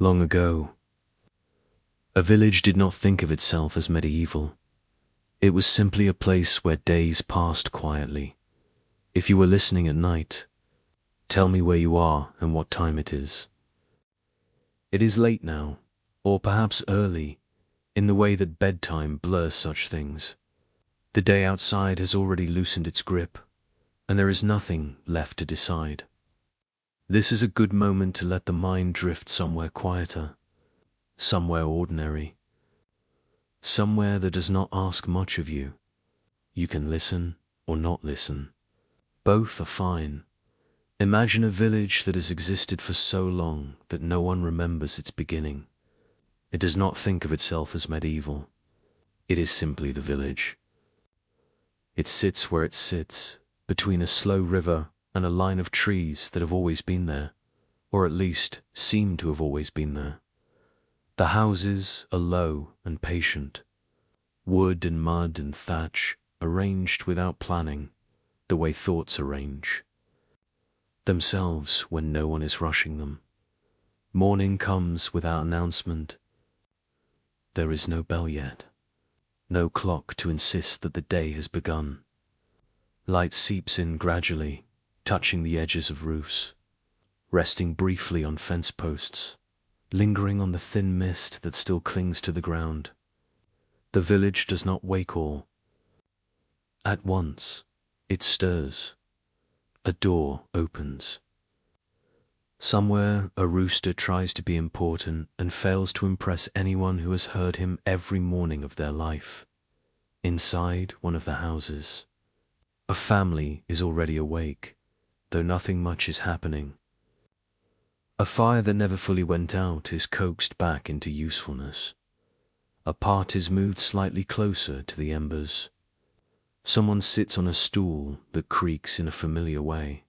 Long ago, a village did not think of itself as medieval. It was simply a place where days passed quietly. If you were listening at night, tell me where you are and what time it is. It is late now, or perhaps early, in the way that bedtime blurs such things. The day outside has already loosened its grip, and there is nothing left to decide. This is a good moment to let the mind drift somewhere quieter, somewhere ordinary, somewhere that does not ask much of you. You can listen or not listen. Both are fine. Imagine a village that has existed for so long that no one remembers its beginning. It does not think of itself as medieval. It is simply the village. It sits where it sits, between a slow river and a line of trees that have always been there, or at least seem to have always been there. The houses are low and patient, wood and mud and thatch, arranged without planning, the way thoughts arrange themselves when no one is rushing them. Morning comes without announcement. There is no bell yet, no clock to insist that the day has begun. Light seeps in gradually, touching the edges of roofs, resting briefly on fence posts, lingering on the thin mist that still clings to the ground. The village does not wake all. At once, it stirs. A door opens. Somewhere, a rooster tries to be important and fails to impress anyone who has heard him every morning of their life. Inside one of the houses, a family is already awake, though nothing much is happening. A fire that never fully went out is coaxed back into usefulness. A pot is moved slightly closer to the embers. Someone sits on a stool that creaks in a familiar way,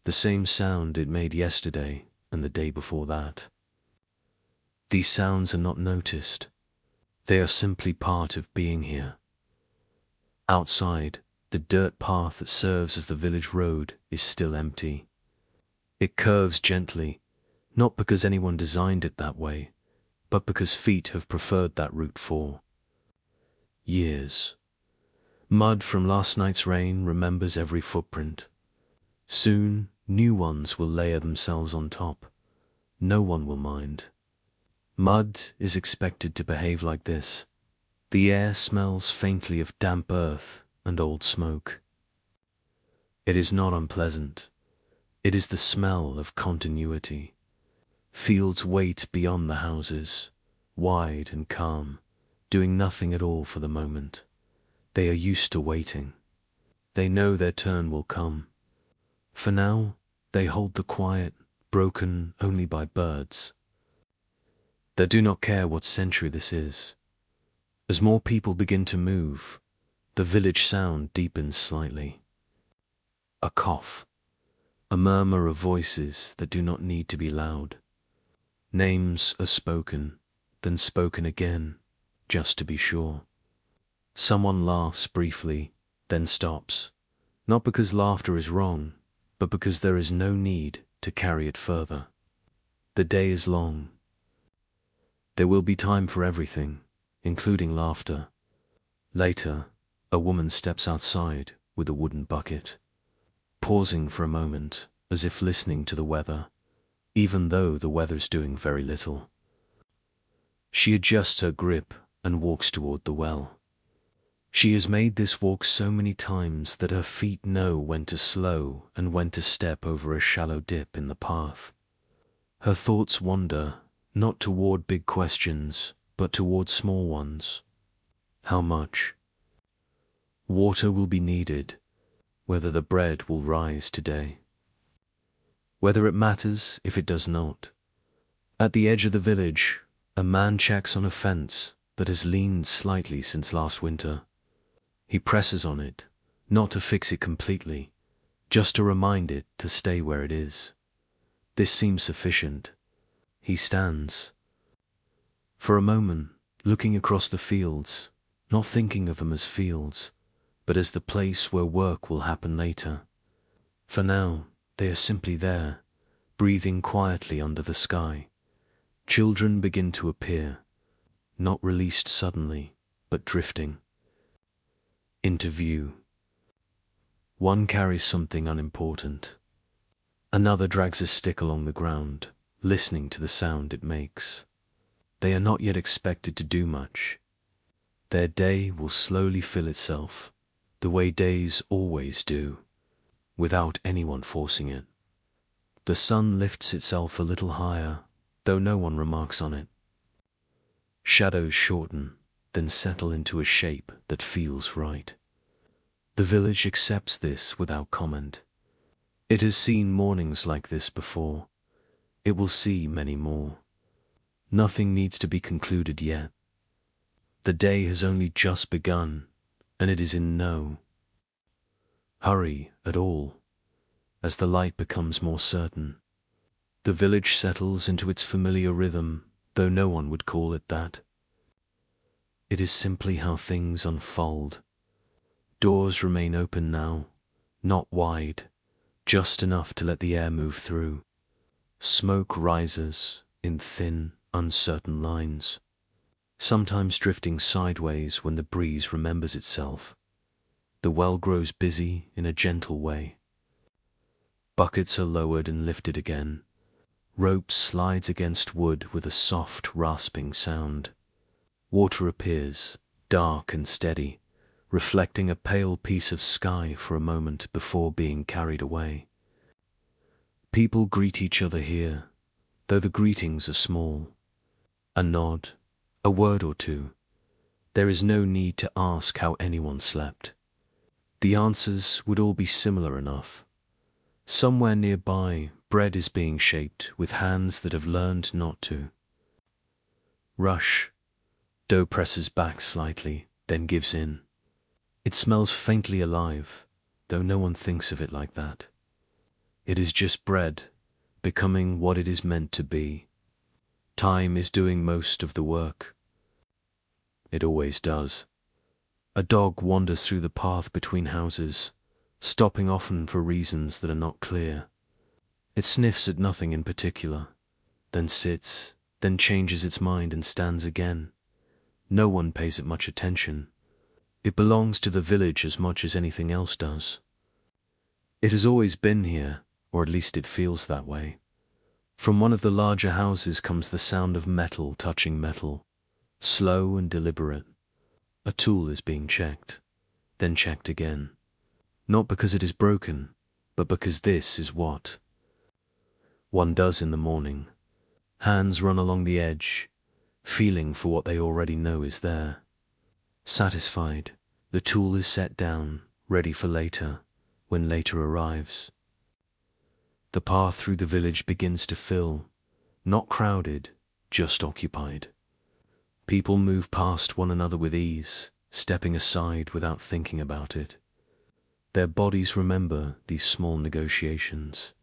the same sound it made yesterday and the day before that. These sounds are not noticed. They are simply part of being here. Outside, the dirt path that serves as the village road is still empty. It curves gently, not because anyone designed it that way, but because feet have preferred that route for years. Mud from last night's rain remembers every footprint. Soon, new ones will layer themselves on top. No one will mind. Mud is expected to behave like this. The air smells faintly of damp earth and old smoke. It is not unpleasant. It is the smell of continuity. Fields wait beyond the houses, wide and calm, doing nothing at all for the moment. They are used to waiting. They know their turn will come. For now, they hold the quiet, broken only by birds. They do not care what century this is. As more people begin to move, the village sound deepens slightly. A cough, a murmur of voices that do not need to be loud. Names are spoken, then spoken again, just to be sure. Someone laughs briefly, then stops, not because laughter is wrong, but because there is no need to carry it further. The day is long. There will be time for everything, including laughter. Later, a woman steps outside with a wooden bucket, pausing for a moment as if listening to the weather, even though the weather's doing very little. She adjusts her grip and walks toward the well. She has made this walk so many times that her feet know when to slow and when to step over a shallow dip in the path. Her thoughts wander, not toward big questions, but toward small ones. How much? Water will be needed, whether the bread will rise today. Whether it matters if it does not. At the edge of the village, a man checks on a fence that has leaned slightly since last winter. He presses on it, not to fix it completely, just to remind it to stay where it is. This seems sufficient. He stands. For a moment, looking across the fields, not thinking of them as fields, but as the place where work will happen later. For now, they are simply there, breathing quietly under the sky. Children begin to appear, not released suddenly, but drifting into view. One carries something unimportant. Another drags a stick along the ground, listening to the sound it makes. They are not yet expected to do much. Their day will slowly fill itself, the way days always do, without anyone forcing it. The sun lifts itself a little higher, though no one remarks on it. Shadows shorten, then settle into a shape that feels right. The village accepts this without comment. It has seen mornings like this before. It will see many more. Nothing needs to be concluded yet. The day has only just begun, and it is in no hurry at all. As the light becomes more certain, the village settles into its familiar rhythm, though no one would call it that. It is simply how things unfold. Doors remain open now, not wide, just enough to let the air move through. Smoke rises in thin, uncertain lines, sometimes drifting sideways when the breeze remembers itself. The well grows busy in a gentle way. Buckets are lowered and lifted again. Rope slides against wood with a soft, rasping sound. Water appears, dark and steady, reflecting a pale piece of sky for a moment before being carried away. People greet each other here, though the greetings are small. A nod, a word or two. There is no need to ask how anyone slept. The answers would all be similar enough. Somewhere nearby, bread is being shaped with hands that have learned not to rush. Dough presses back slightly, then gives in. It smells faintly alive, though no one thinks of it like that. It is just bread, becoming what it is meant to be. Time is doing most of the work. It always does. A dog wanders through the path between houses, stopping often for reasons that are not clear. It sniffs at nothing in particular, then sits, then changes its mind and stands again. No one pays it much attention. It belongs to the village as much as anything else does. It has always been here, or at least it feels that way. From one of the larger houses comes the sound of metal touching metal, slow and deliberate. A tool is being checked, then checked again. Not because it is broken, but because this is what one does in the morning. Hands run along the edge, feeling for what they already know is there. Satisfied, the tool is set down, ready for later, when later arrives. The path through the village begins to fill, not crowded, just occupied. People move past one another with ease, stepping aside without thinking about it. Their bodies remember these small negotiations.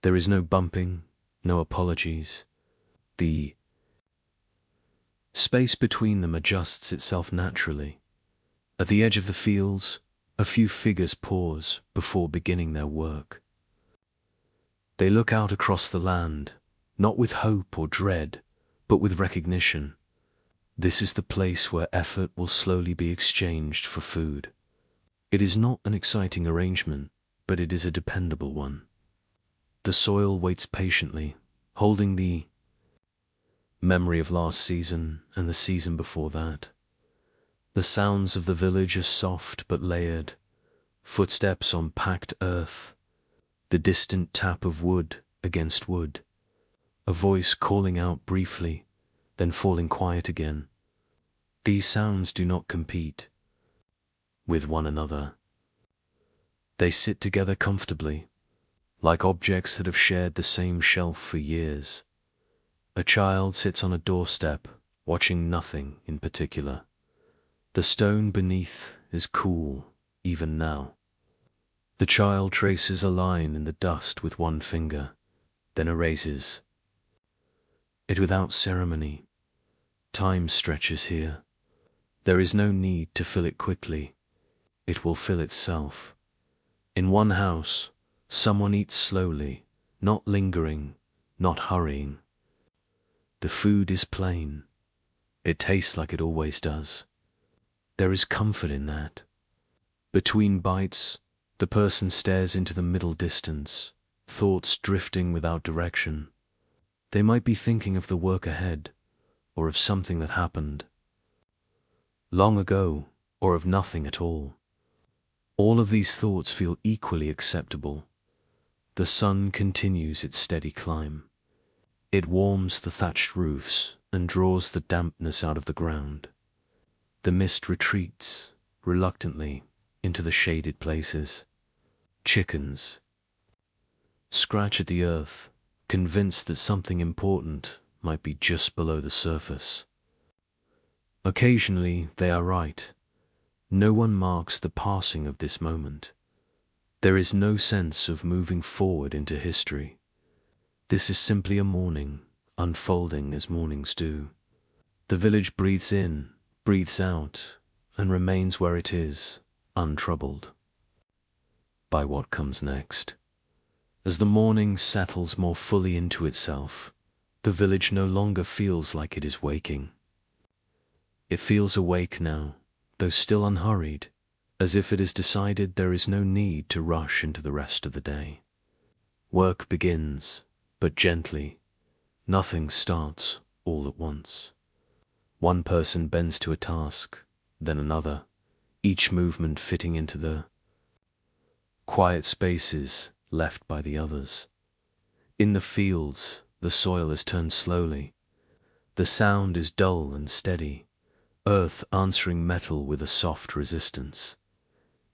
There is no bumping, no apologies. The space between them adjusts itself naturally. At the edge of the fields, a few figures pause before beginning their work. They look out across the land, not with hope or dread, but with recognition. This is the place where effort will slowly be exchanged for food. It is not an exciting arrangement, but it is a dependable one. The soil waits patiently, holding the memory of last season and the season before that. The sounds of the village are soft but layered, footsteps on packed earth, the distant tap of wood against wood, a voice calling out briefly, then falling quiet again. These sounds do not compete with one another. They sit together comfortably, like objects that have shared the same shelf for years. A child sits on a doorstep, watching nothing in particular. The stone beneath is cool, even now. The child traces a line in the dust with one finger, then erases it without ceremony. Time stretches here. There is no need to fill it quickly. It will fill itself. In one house, someone eats slowly, not lingering, not hurrying. The food is plain. It tastes like it always does. There is comfort in that. Between bites, the person stares into the middle distance, thoughts drifting without direction. They might be thinking of the work ahead, or of something that happened long ago, or of nothing at all. All of these thoughts feel equally acceptable. The sun continues its steady climb. It warms the thatched roofs and draws the dampness out of the ground. The mist retreats, reluctantly, into the shaded places. Chickens scratch at the earth, convinced that something important might be just below the surface. Occasionally they are right. No one marks the passing of this moment. There is no sense of moving forward into history. This is simply a morning, unfolding as mornings do. The village breathes in, breathes out, and remains where it is, untroubled by what comes next. As the morning settles more fully into itself, the village no longer feels like it is waking. It feels awake now, though still unhurried, as if it has decided there is no need to rush into the rest of the day. Work begins, but gently. Nothing starts all at once. One person bends to a task, then another, each movement fitting into the quiet spaces left by the others. In the fields, the soil is turned slowly. The sound is dull and steady, earth answering metal with a soft resistance.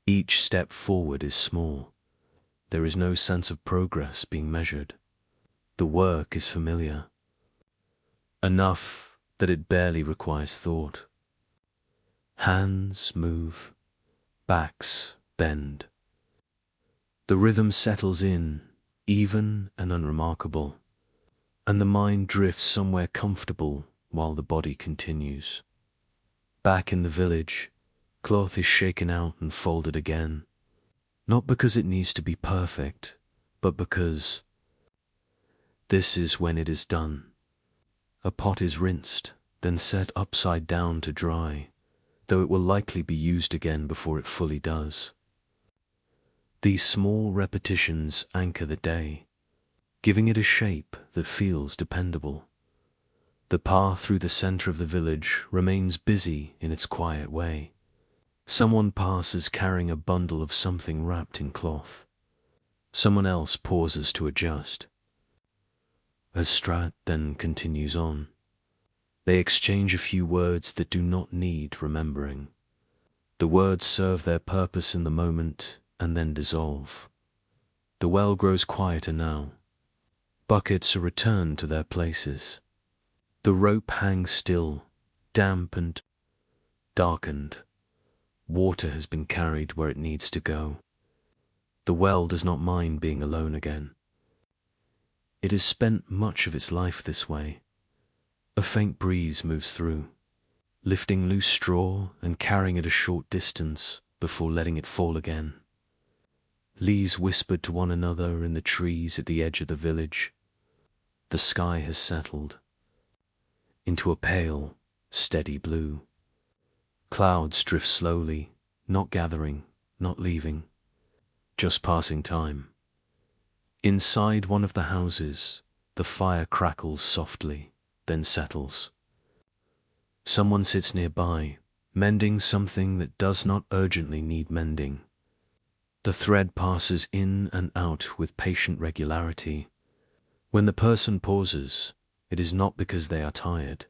Each step forward is small. There is no sense of progress being measured. The work is familiar, enough that it barely requires thought. Hands move, backs bend. The rhythm settles in, even and unremarkable, and the mind drifts somewhere comfortable while the body continues. Back in the village, cloth is shaken out and folded again, not because it needs to be perfect, but because this is when it is done. A pot is rinsed, then set upside down to dry, though it will likely be used again before it fully does. These small repetitions anchor the day, giving it a shape that feels dependable. The path through the center of the village remains busy in its quiet way. Someone passes carrying a bundle of something wrapped in cloth. Someone else pauses to adjust. As Strat then continues on, they exchange a few words that do not need remembering. The words serve their purpose in the moment and then dissolve. The well grows quieter now. Buckets are returned to their places. The rope hangs still, damp and darkened. Water has been carried where it needs to go. The well does not mind being alone again. It has spent much of its life this way. A faint breeze moves through, lifting loose straw and carrying it a short distance before letting it fall again. Leaves whispered to one another in the trees at the edge of the village. The sky has settled into a pale, steady blue. Clouds drift slowly, not gathering, not leaving, just passing time. Inside one of the houses, the fire crackles softly, then settles. Someone sits nearby, mending something that does not urgently need mending. The thread passes in and out with patient regularity. When the person pauses, it is not because they are tired,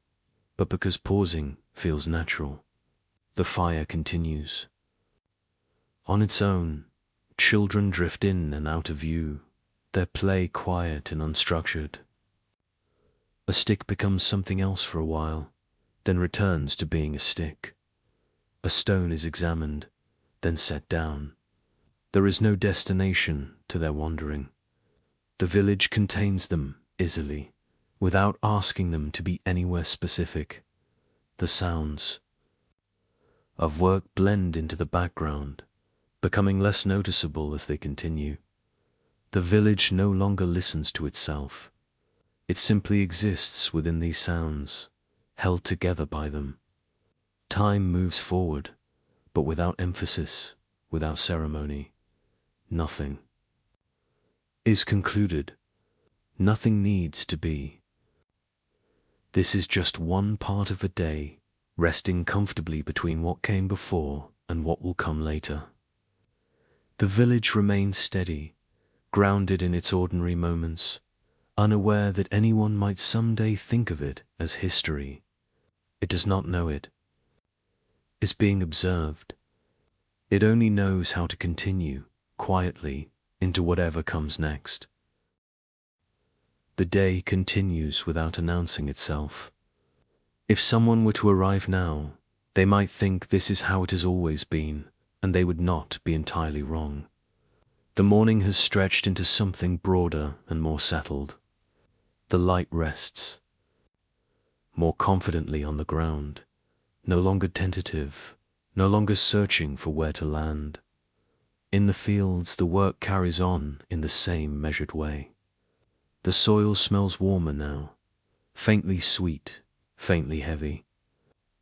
but because pausing feels natural. The fire continues. On its own, children drift in and out of view, their play quiet and unstructured. A stick becomes something else for a while, then returns to being a stick. A stone is examined, then set down. There is no destination to their wandering. The village contains them easily, without asking them to be anywhere specific. The sounds of work blend into the background, becoming less noticeable as they continue. The village no longer listens to itself. It simply exists within these sounds, held together by them. Time moves forward, but without emphasis, without ceremony. Nothing is concluded. Nothing needs to be. This is just one part of a day, resting comfortably between what came before and what will come later. The village remains steady, grounded in its ordinary moments, unaware that anyone might someday think of it as history. It does not know it is being observed. It only knows how to continue, quietly, into whatever comes next. The day continues without announcing itself. If someone were to arrive now, they might think this is how it has always been, and they would not be entirely wrong. The morning has stretched into something broader and more settled. The light rests more confidently on the ground, no longer tentative, no longer searching for where to land. In the fields, the work carries on in the same measured way. The soil smells warmer now, faintly sweet, faintly heavy.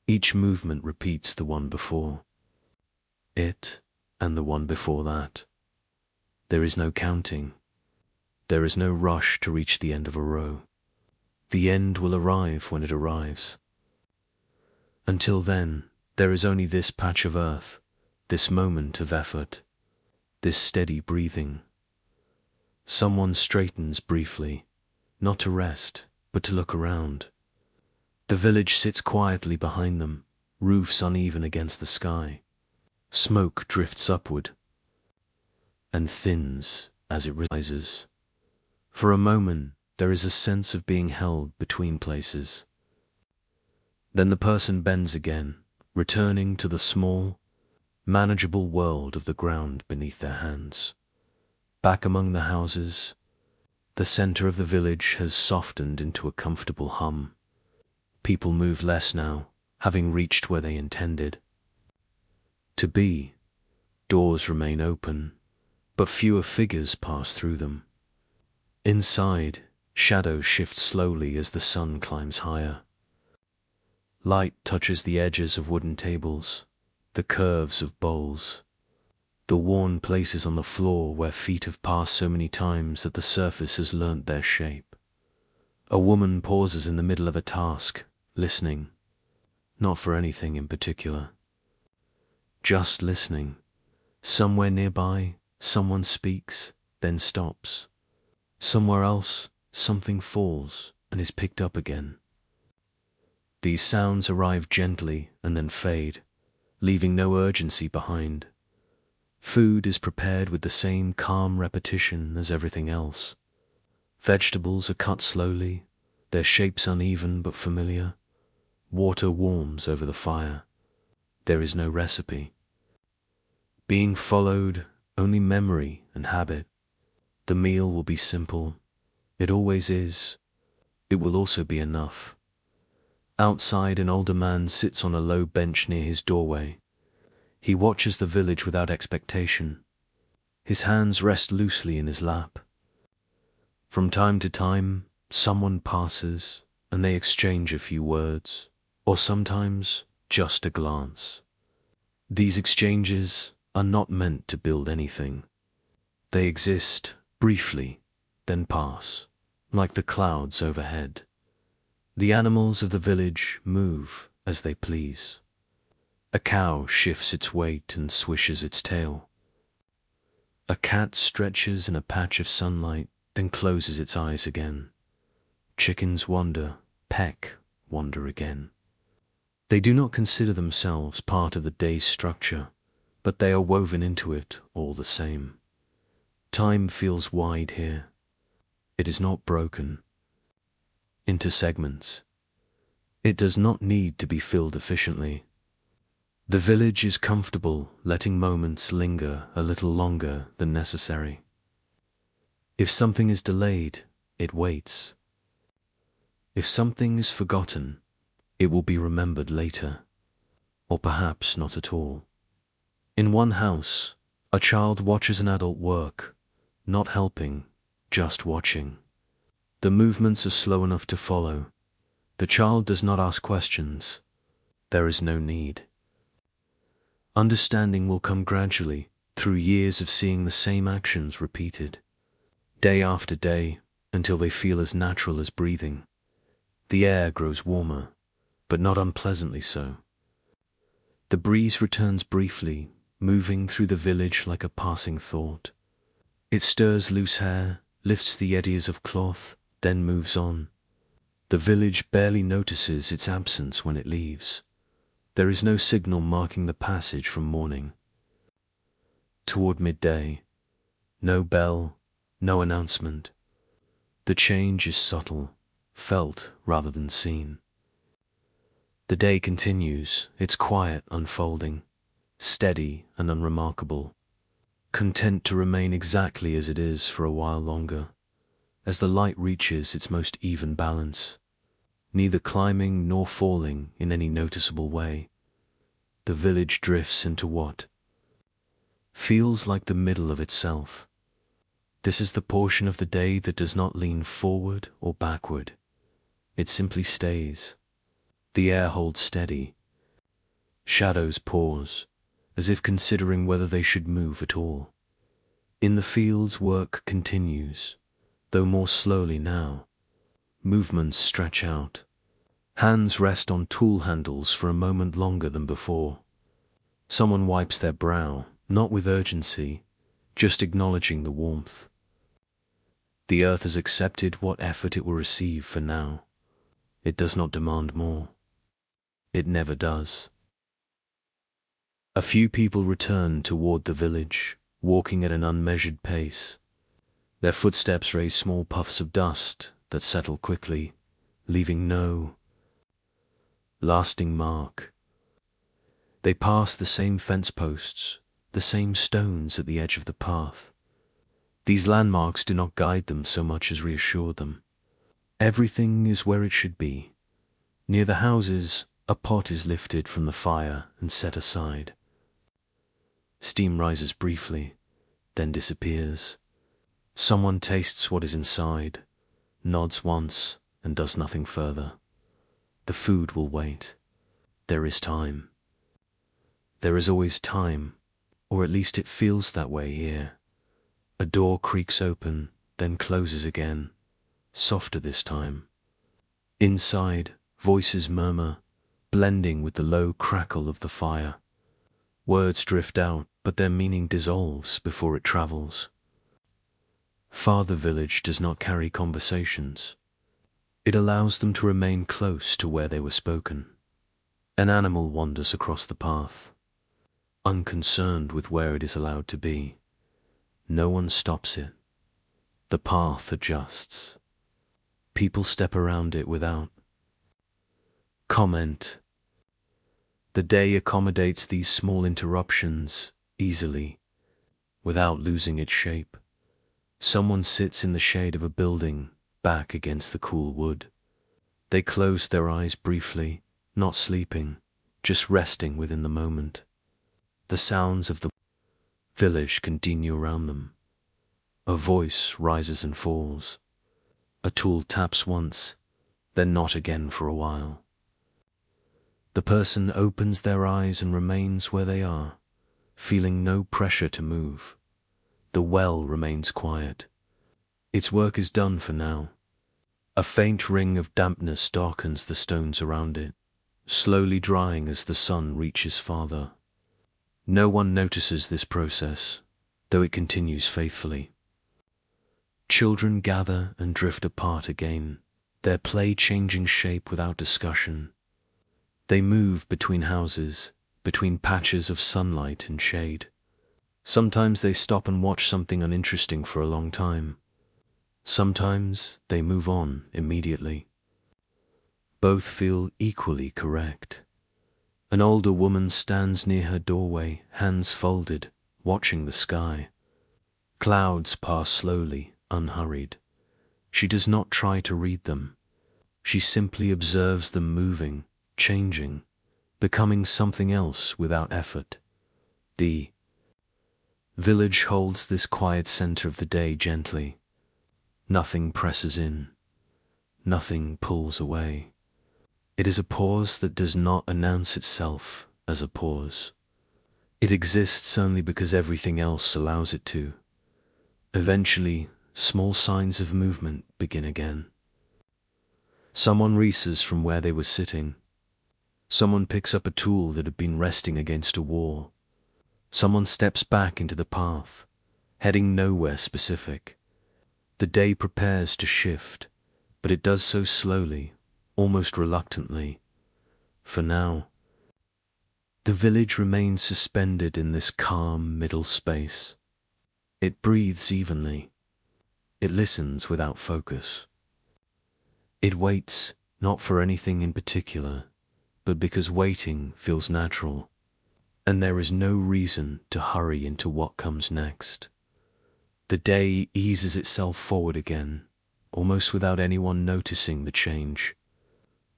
Each movement repeats the one before it and the one before that. There is no counting. There is no rush to reach the end of a row. The end will arrive when it arrives. Until then, there is only this patch of earth, this moment of effort, this steady breathing. Someone straightens briefly, not to rest, but to look around. The village sits quietly behind them, roofs uneven against the sky. Smoke drifts upward and thins as it rises. For a moment, there is a sense of being held between places. Then the person bends again, returning to the small, manageable world of the ground beneath their hands. Back among the houses, the center of the village has softened into a comfortable hum. People move less now, having reached where they intended to be. Doors remain open, but fewer figures pass through them. Inside, shadows shift slowly as the sun climbs higher. Light touches the edges of wooden tables, the curves of bowls, the worn places on the floor where feet have passed so many times that the surface has learnt their shape. A woman pauses in the middle of a task, listening, not for anything in particular. Just listening. Somewhere nearby, someone speaks, then stops. Somewhere else, something falls and is picked up again. These sounds arrive gently and then fade, leaving no urgency behind. Food is prepared with the same calm repetition as everything else. Vegetables are cut slowly, their shapes uneven but familiar. Water warms over the fire. There is no recipe being followed, only memory and habit. The meal will be simple. It always is. It will also be enough. Outside, an older man sits on a low bench near his doorway. He watches the village without expectation. His hands rest loosely in his lap. From time to time, someone passes and they exchange a few words, or sometimes just a glance. These exchanges are not meant to build anything. They exist briefly, then pass, like the clouds overhead. The animals of the village move as they please. A cow shifts its weight and swishes its tail. A cat stretches in a patch of sunlight, then closes its eyes again. Chickens wander, peck, wander again. They do not consider themselves part of the day's structure, but they are woven into it all the same. Time feels wide here. It is not broken into segments. It does not need to be filled efficiently. The village is comfortable letting moments linger a little longer than necessary. If something is delayed, it waits. If something is forgotten, it will be remembered later, or perhaps not at all. In one house, a child watches an adult work, not helping, just watching. The movements are slow enough to follow. The child does not ask questions. There is no need. Understanding will come gradually, through years of seeing the same actions repeated, day after day, until they feel as natural as breathing. The air grows warmer, but not unpleasantly so. The breeze returns briefly, moving through the village like a passing thought. It stirs loose hair, lifts the eddies of cloth, then moves on. The village barely notices its absence when it leaves. There is no signal marking the passage from morning. Toward midday, no bell, no announcement. The change is subtle, felt rather than seen. The day continues, its quiet unfolding, steady and unremarkable, content to remain exactly as it is for a while longer, as the light reaches its most even balance, neither climbing nor falling in any noticeable way. The village drifts into what feels like the middle of itself. This is the portion of the day that does not lean forward or backward. It simply stays. The air holds steady. Shadows pause, as if considering whether they should move at all. In the fields, work continues, though more slowly now. Movements stretch out. Hands rest on tool handles for a moment longer than before. Someone wipes their brow, not with urgency, just acknowledging the warmth. The earth has accepted what effort it will receive for now. It does not demand more. It never does. A few people return toward the village, walking at an unmeasured pace. Their footsteps raise small puffs of dust that settle quickly, leaving no lasting mark. They pass the same fence posts, the same stones at the edge of the path. These landmarks do not guide them so much as reassure them. Everything is where it should be. Near the houses, a pot is lifted from the fire and set aside. Steam rises briefly, then disappears. Someone tastes what is inside, nods once, and does nothing further. The food will wait. There is time. There is always time, or at least it feels that way here. A door creaks open, then closes again, softer this time. Inside, voices murmur, blending with the low crackle of the fire. Words drift out, but their meaning dissolves before it travels. Far the village does not carry conversations. It allows them to remain close to where they were spoken. An animal wanders across the path, unconcerned with where it is allowed to be. No one stops it. The path adjusts. People step around it without comment. The day accommodates these small interruptions easily, without losing its shape. Someone sits in the shade of a building, back against the cool wood. They close their eyes briefly, not sleeping, just resting within the moment. The sounds of the village continue around them. A voice rises and falls. A tool taps once, then not again for a while. The person opens their eyes and remains where they are, feeling no pressure to move. The well remains quiet. Its work is done for now. A faint ring of dampness darkens the stones around it, slowly drying as the sun reaches farther. No one notices this process, though it continues faithfully. Children gather and drift apart again, their play changing shape without discussion. They move between houses, between patches of sunlight and shade. Sometimes they stop and watch something uninteresting for a long time. Sometimes they move on immediately. Both feel equally correct. An older woman stands near her doorway, hands folded, watching the sky. Clouds pass slowly, unhurried. She does not try to read them. She simply observes them moving, changing, becoming something else without effort. The village holds this quiet center of the day gently. Nothing presses in, nothing pulls away. It is a pause that does not announce itself as a pause. It exists only because everything else allows it to. Eventually, small signs of movement begin again. Someone races from where they were sitting. Someone picks up a tool that had been resting against a wall. Someone steps back into the path, heading nowhere specific. The day prepares to shift, but it does so slowly, almost reluctantly. For now, the village remains suspended in this calm middle space. It breathes evenly. It listens without focus. It waits not for anything in particular, but because waiting feels natural, and there is no reason to hurry into what comes next. The day eases itself forward again, almost without anyone noticing the change.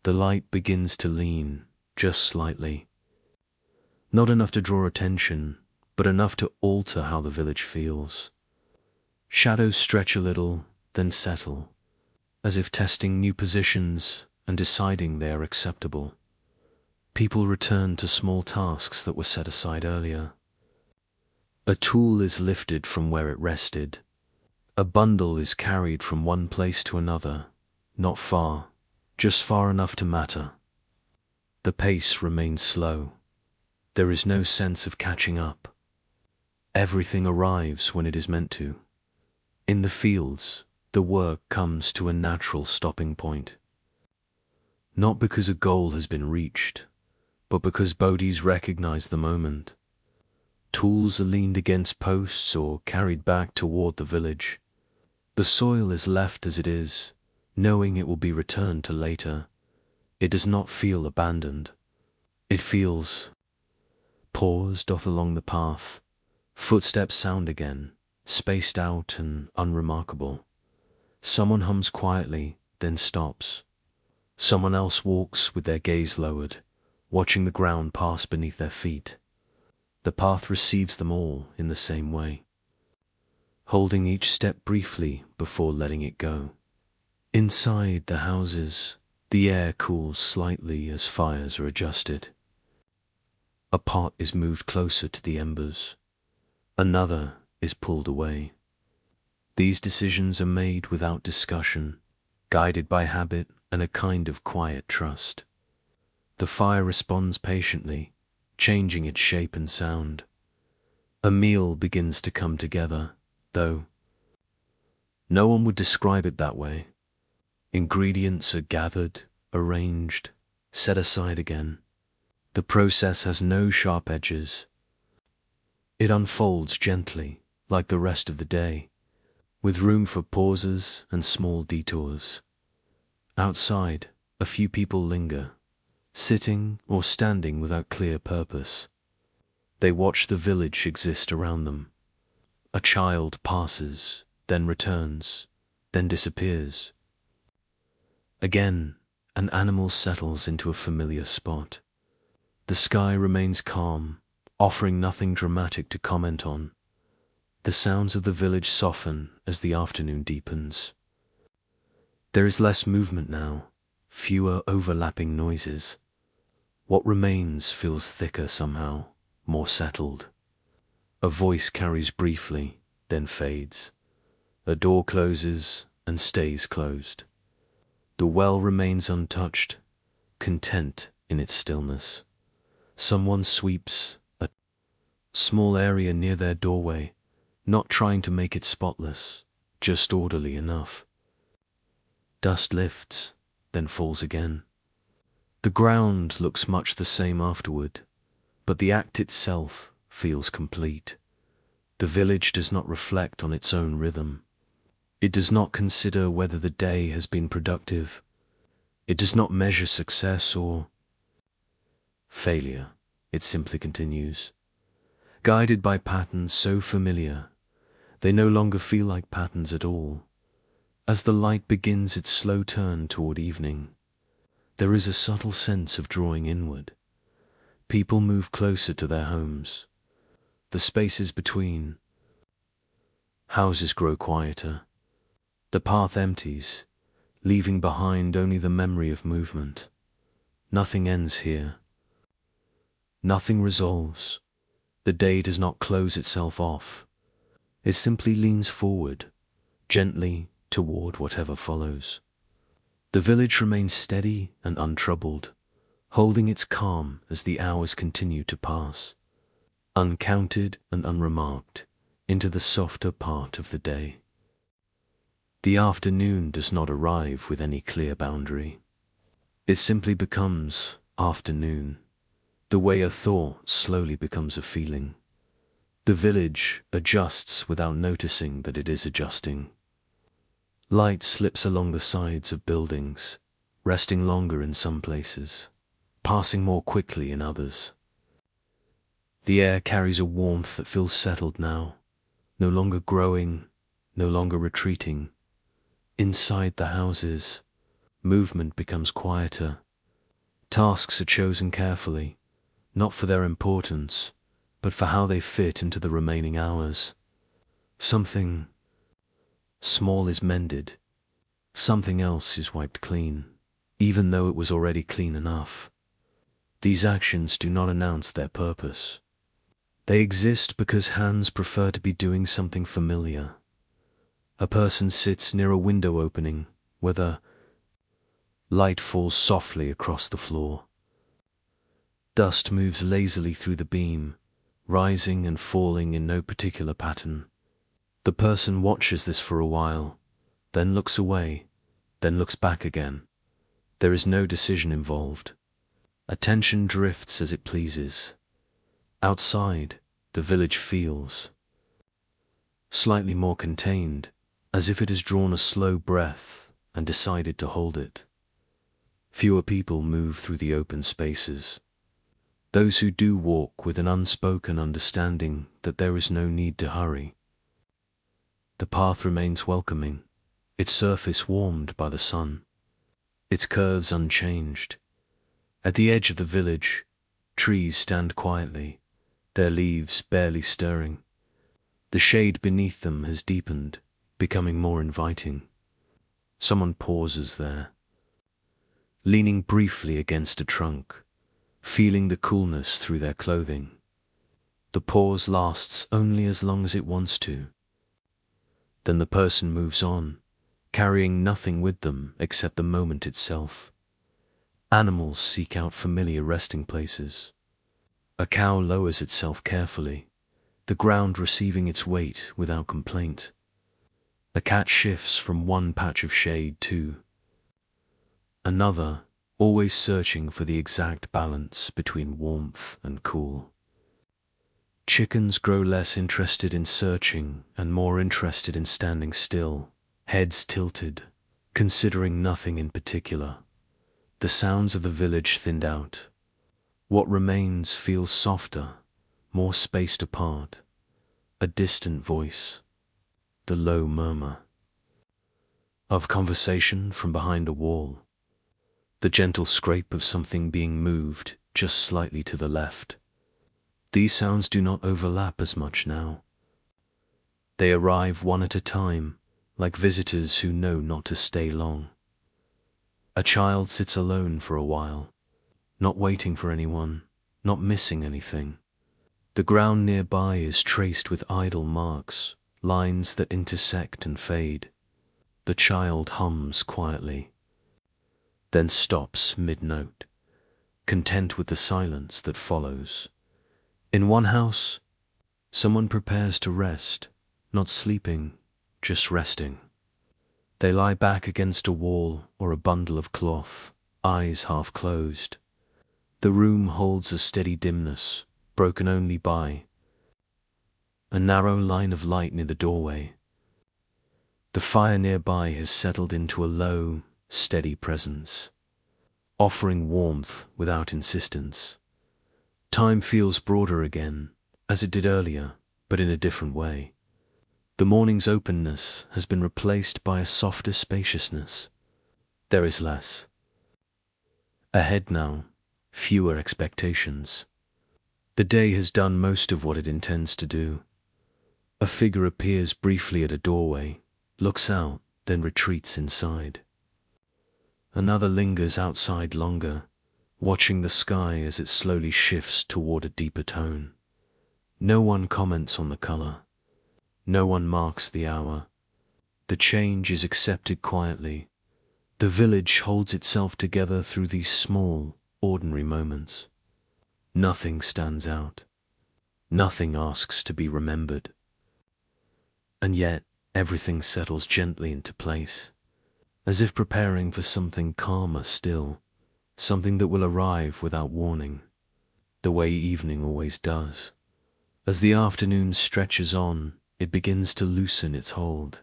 The light begins to lean, just slightly. Not enough to draw attention, but enough to alter how the village feels. Shadows stretch a little, then settle, as if testing new positions and deciding they are acceptable. People return to small tasks that were set aside earlier. A tool is lifted from where it rested. A bundle is carried from one place to another, not far, just far enough to matter. The pace remains slow. There is no sense of catching up. Everything arrives when it is meant to. In the fields, the work comes to a natural stopping point. Not because a goal has been reached, but because bodies recognize the moment. Tools are leaned against posts or carried back toward the village. The soil is left as it is, knowing it will be returned to later. It does not feel abandoned. It feels paused off along the path. Footsteps sound again, spaced out and unremarkable. Someone hums quietly, then stops. Someone else walks with their gaze lowered, watching the ground pass beneath their feet. The path receives them all in the same way, holding each step briefly before letting it go. Inside the houses, the air cools slightly as fires are adjusted. A pot is moved closer to the embers. Another is pulled away. These decisions are made without discussion, guided by habit and a kind of quiet trust. The fire responds patiently, changing its shape and sound. A meal begins to come together, though no one would describe it that way. Ingredients are gathered, arranged, set aside again. The process has no sharp edges. It unfolds gently, like the rest of the day, with room for pauses and small detours. Outside, a few people linger, sitting or standing without clear purpose. They watch the village exist around them. A child passes, then returns, then disappears. Again, an animal settles into a familiar spot. The sky remains calm, offering nothing dramatic to comment on. The sounds of the village soften as the afternoon deepens. There is less movement now, fewer overlapping noises. What remains feels thicker somehow, more settled. A voice carries briefly, then fades. A door closes and stays closed. The well remains untouched, content in its stillness. Someone sweeps a small area near their doorway, not trying to make it spotless, just orderly enough. Dust lifts, then falls again. The ground looks much the same afterward, but the act itself feels complete. The village does not reflect on its own rhythm. It does not consider whether the day has been productive. It does not measure success or failure. It simply continues. Guided by patterns so familiar, they no longer feel like patterns at all. As the light begins its slow turn toward evening, there is a subtle sense of drawing inward. People move closer to their homes. The spaces between houses grow quieter. The path empties, leaving behind only the memory of movement. Nothing ends here. Nothing resolves. The day does not close itself off. It simply leans forward, gently toward whatever follows. The village remains steady and untroubled, holding its calm as the hours continue to pass, uncounted and unremarked, into the softer part of the day. The afternoon does not arrive with any clear boundary. It simply becomes afternoon, the way a thought slowly becomes a feeling. The village adjusts without noticing that it is adjusting. Light slips along the sides of buildings, resting longer in some places, passing more quickly in others. The air carries a warmth that feels settled now, no longer growing, no longer retreating. Inside the houses, movement becomes quieter. Tasks are chosen carefully, not for their importance, but for how they fit into the remaining hours. Something small is mended, something else is wiped clean, even though it was already clean enough. These actions do not announce their purpose. They exist because hands prefer to be doing something familiar. A person sits near a window opening, where the light falls softly across the floor. Dust moves lazily through the beam, rising and falling in no particular pattern. The person watches this for a while, then looks away, then looks back again. There is no decision involved. Attention drifts as it pleases. Outside, the village feels slightly more contained, as if it has drawn a slow breath and decided to hold it. Fewer people move through the open spaces. Those who do walk with an unspoken understanding that there is no need to hurry. The path remains welcoming, its surface warmed by the sun, its curves unchanged. At the edge of the village, trees stand quietly, their leaves barely stirring. The shade beneath them has deepened, becoming more inviting. Someone pauses there, leaning briefly against a trunk, feeling the coolness through their clothing. The pause lasts only as long as it wants to. Then the person moves on, carrying nothing with them except the moment itself. Animals seek out familiar resting places. A cow lowers itself carefully, the ground receiving its weight without complaint. A cat shifts from one patch of shade to another, always searching for the exact balance between warmth and cool. Chickens grow less interested in searching and more interested in standing still, heads tilted, considering nothing in particular. The sounds of the village thinned out. What remains feels softer, more spaced apart. A distant voice, the low murmur of conversation from behind a wall, the gentle scrape of something being moved just slightly to the left. These sounds do not overlap as much now. They arrive one at a time, like visitors who know not to stay long. A child sits alone for a while, not waiting for anyone, not missing anything. The ground nearby is traced with idle marks, lines that intersect and fade. The child hums quietly, then stops mid-note, content with the silence that follows. In one house, someone prepares to rest, not sleeping, just resting. They lie back against a wall or a bundle of cloth, eyes half closed. The room holds a steady dimness, broken only by a narrow line of light near the doorway. The fire nearby has settled into a low, steady presence, offering warmth without insistence. Time feels broader again, as it did earlier, but in a different way. The morning's openness has been replaced by a softer spaciousness. There is less. Ahead now, fewer expectations. The day has done most of what it intends to do. A figure appears briefly at a doorway, looks out, then retreats inside. Another lingers outside longer, watching the sky as it slowly shifts toward a deeper tone. No one comments on the color. No one marks the hour. The change is accepted quietly. The village holds itself together through these small, ordinary moments. Nothing stands out. Nothing asks to be remembered. And yet, everything settles gently into place, as if preparing for something calmer still, something that will arrive without warning, the way evening always does. As the afternoon stretches on, it begins to loosen its hold.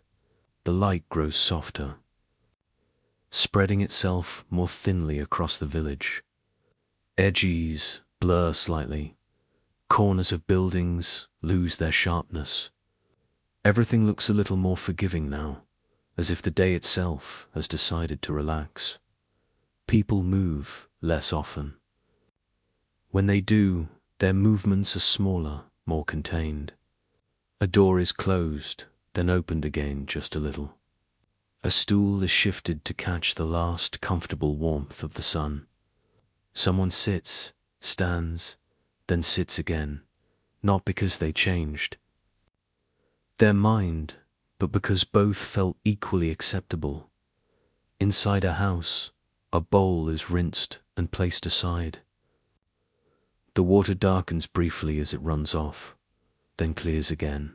The light grows softer, spreading itself more thinly across the village. Edges blur slightly. Corners of buildings lose their sharpness. Everything looks a little more forgiving now, as if the day itself has decided to relax. People move less often. When they do, their movements are smaller, more contained. A door is closed, then opened again just a little. A stool is shifted to catch the last comfortable warmth of the sun. Someone sits, stands, then sits again, not because they changed their mind, but because both felt equally acceptable. Inside a house, a bowl is rinsed and placed aside. The water darkens briefly as it runs off, then clears again.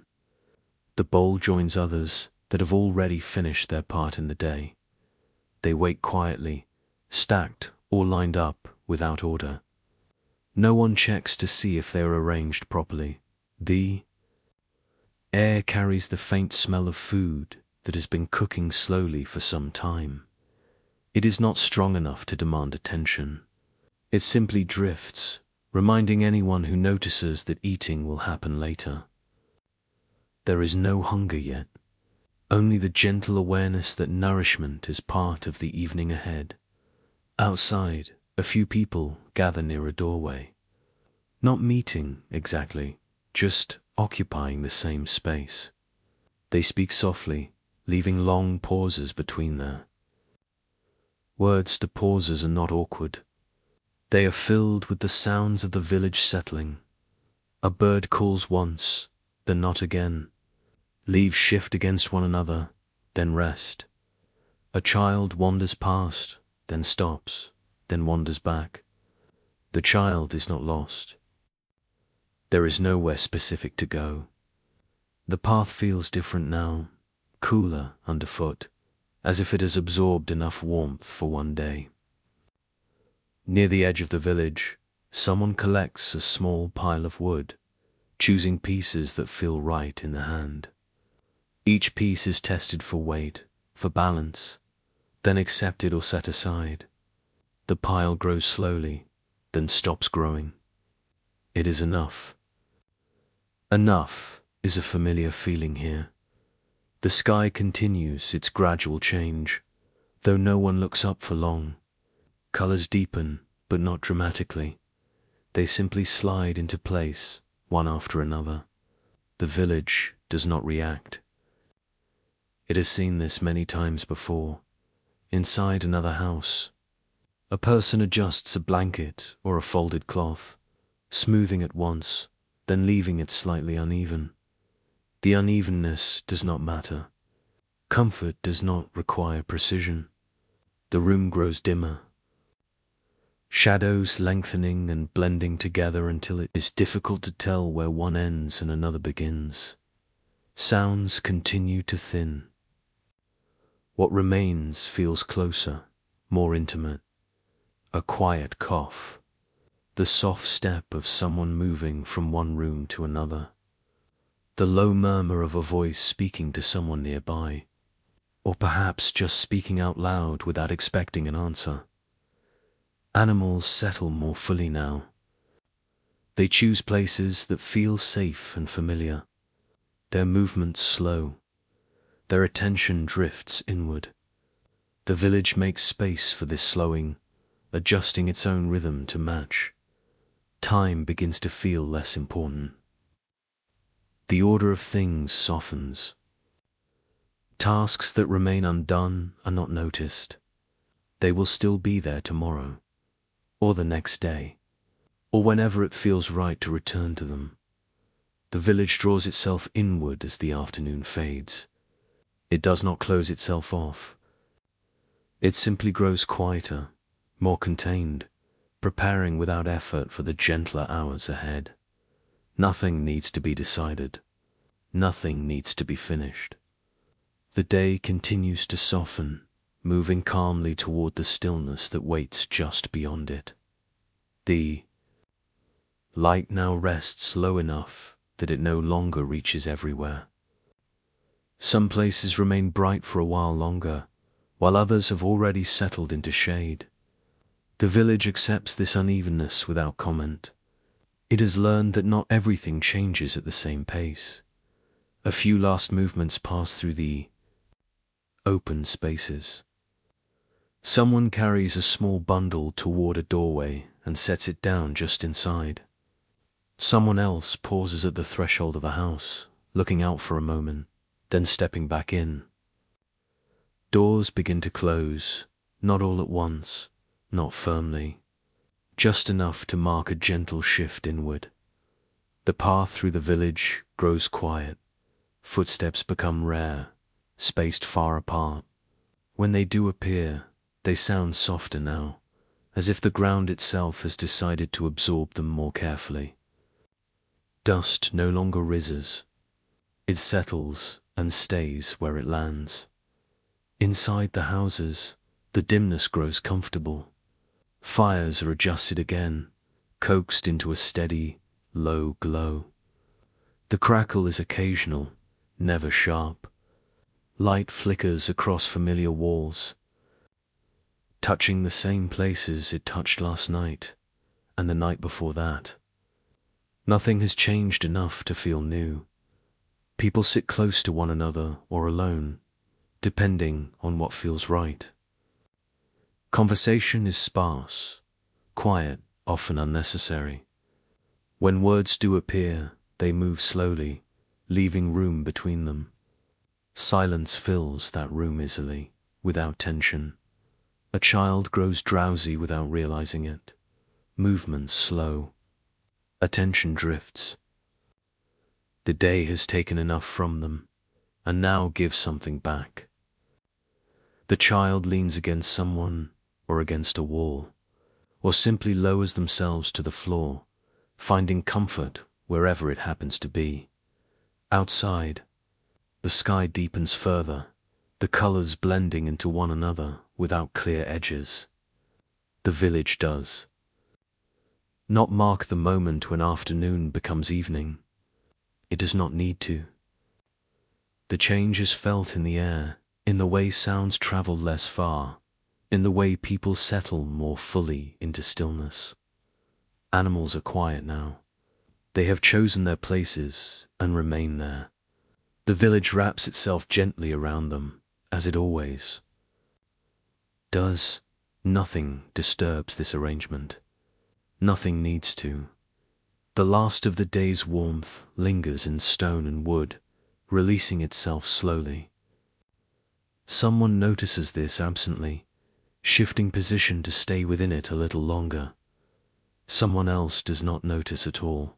The bowl joins others that have already finished their part in the day. They wait quietly, stacked or lined up without order. No one checks to see if they are arranged properly. The air carries the faint smell of food that has been cooking slowly for some time. It is not strong enough to demand attention. It simply drifts, reminding anyone who notices that eating will happen later. There is no hunger yet, only the gentle awareness that nourishment is part of the evening ahead. Outside, a few people gather near a doorway. Not meeting exactly, just occupying the same space. They speak softly, leaving long pauses between their words. The pauses are not awkward. They are filled with the sounds of the village settling. A bird calls once, then not again. Leaves shift against one another, then rest. A child wanders past, then stops, then wanders back. The child is not lost. There is nowhere specific to go. The path feels different now, cooler underfoot, as if it has absorbed enough warmth for one day. Near the edge of the village, someone collects a small pile of wood, choosing pieces that feel right in the hand. Each piece is tested for weight, for balance, then accepted or set aside. The pile grows slowly, then stops growing. It is enough. Enough is a familiar feeling here. The sky continues its gradual change, though no one looks up for long. Colors deepen, but not dramatically. They simply slide into place, one after another. The village does not react. It has seen this many times before. Inside another house, a person adjusts a blanket or a folded cloth, smoothing it once, then leaving it slightly uneven. The unevenness does not matter. Comfort does not require precision. The room grows dimmer, shadows lengthening and blending together until it is difficult to tell where one ends and another begins. Sounds continue to thin. What remains feels closer, more intimate. A quiet cough, the soft step of someone moving from one room to another, the low murmur of a voice speaking to someone nearby, or perhaps just speaking out loud without expecting an answer. Animals settle more fully now. They choose places that feel safe and familiar. Their movements slow. Their attention drifts inward. The village makes space for this slowing, adjusting its own rhythm to match. Time begins to feel less important. The order of things softens. Tasks that remain undone are not noticed. They will still be there tomorrow, or the next day, or whenever it feels right to return to them. The village draws itself inward as the afternoon fades. It does not close itself off. It simply grows quieter, more contained, preparing without effort for the gentler hours ahead. Nothing needs to be decided. Nothing needs to be finished. The day continues to soften, moving calmly toward the stillness that waits just beyond it. The light now rests low enough that it no longer reaches everywhere. Some places remain bright for a while longer, while others have already settled into shade. The village accepts this unevenness without comment. It has learned that not everything changes at the same pace. A few last movements pass through the open spaces. Someone carries a small bundle toward a doorway and sets it down just inside. Someone else pauses at the threshold of a house, looking out for a moment, then stepping back in. Doors begin to close, not all at once, not firmly, just enough to mark a gentle shift inward. The path through the village grows quiet. Footsteps become rare, spaced far apart. When they do appear, they sound softer now, as if the ground itself has decided to absorb them more carefully. Dust no longer rises. It settles and stays where it lands. Inside the houses, the dimness grows comfortable. Fires are adjusted again, coaxed into a steady, low glow. The crackle is occasional, never sharp. Light flickers across familiar walls, touching the same places it touched last night and the night before that. Nothing has changed enough to feel new. People sit close to one another or alone, depending on what feels right. Conversation is sparse, quiet, often unnecessary. When words do appear, they move slowly, leaving room between them. Silence fills that room easily, without tension. A child grows drowsy without realizing it. Movements slow. Attention drifts. The day has taken enough from them, and now gives something back. The child leans against someone, or against a wall, or simply lowers themselves to the floor, finding comfort wherever it happens to be. Outside, the sky deepens further, the colors blending into one another without clear edges. The village does not mark the moment when afternoon becomes evening. It does not need to. The change is felt in the air, in the way sounds travel less far, in the way people settle more fully into stillness. Animals are quiet now. They have chosen their places and remain there. The village wraps itself gently around them, as it always does. Nothing disturbs this arrangement. Nothing needs to. The last of the day's warmth lingers in stone and wood, releasing itself slowly. Someone notices this absently, shifting position to stay within it a little longer. Someone else does not notice at all.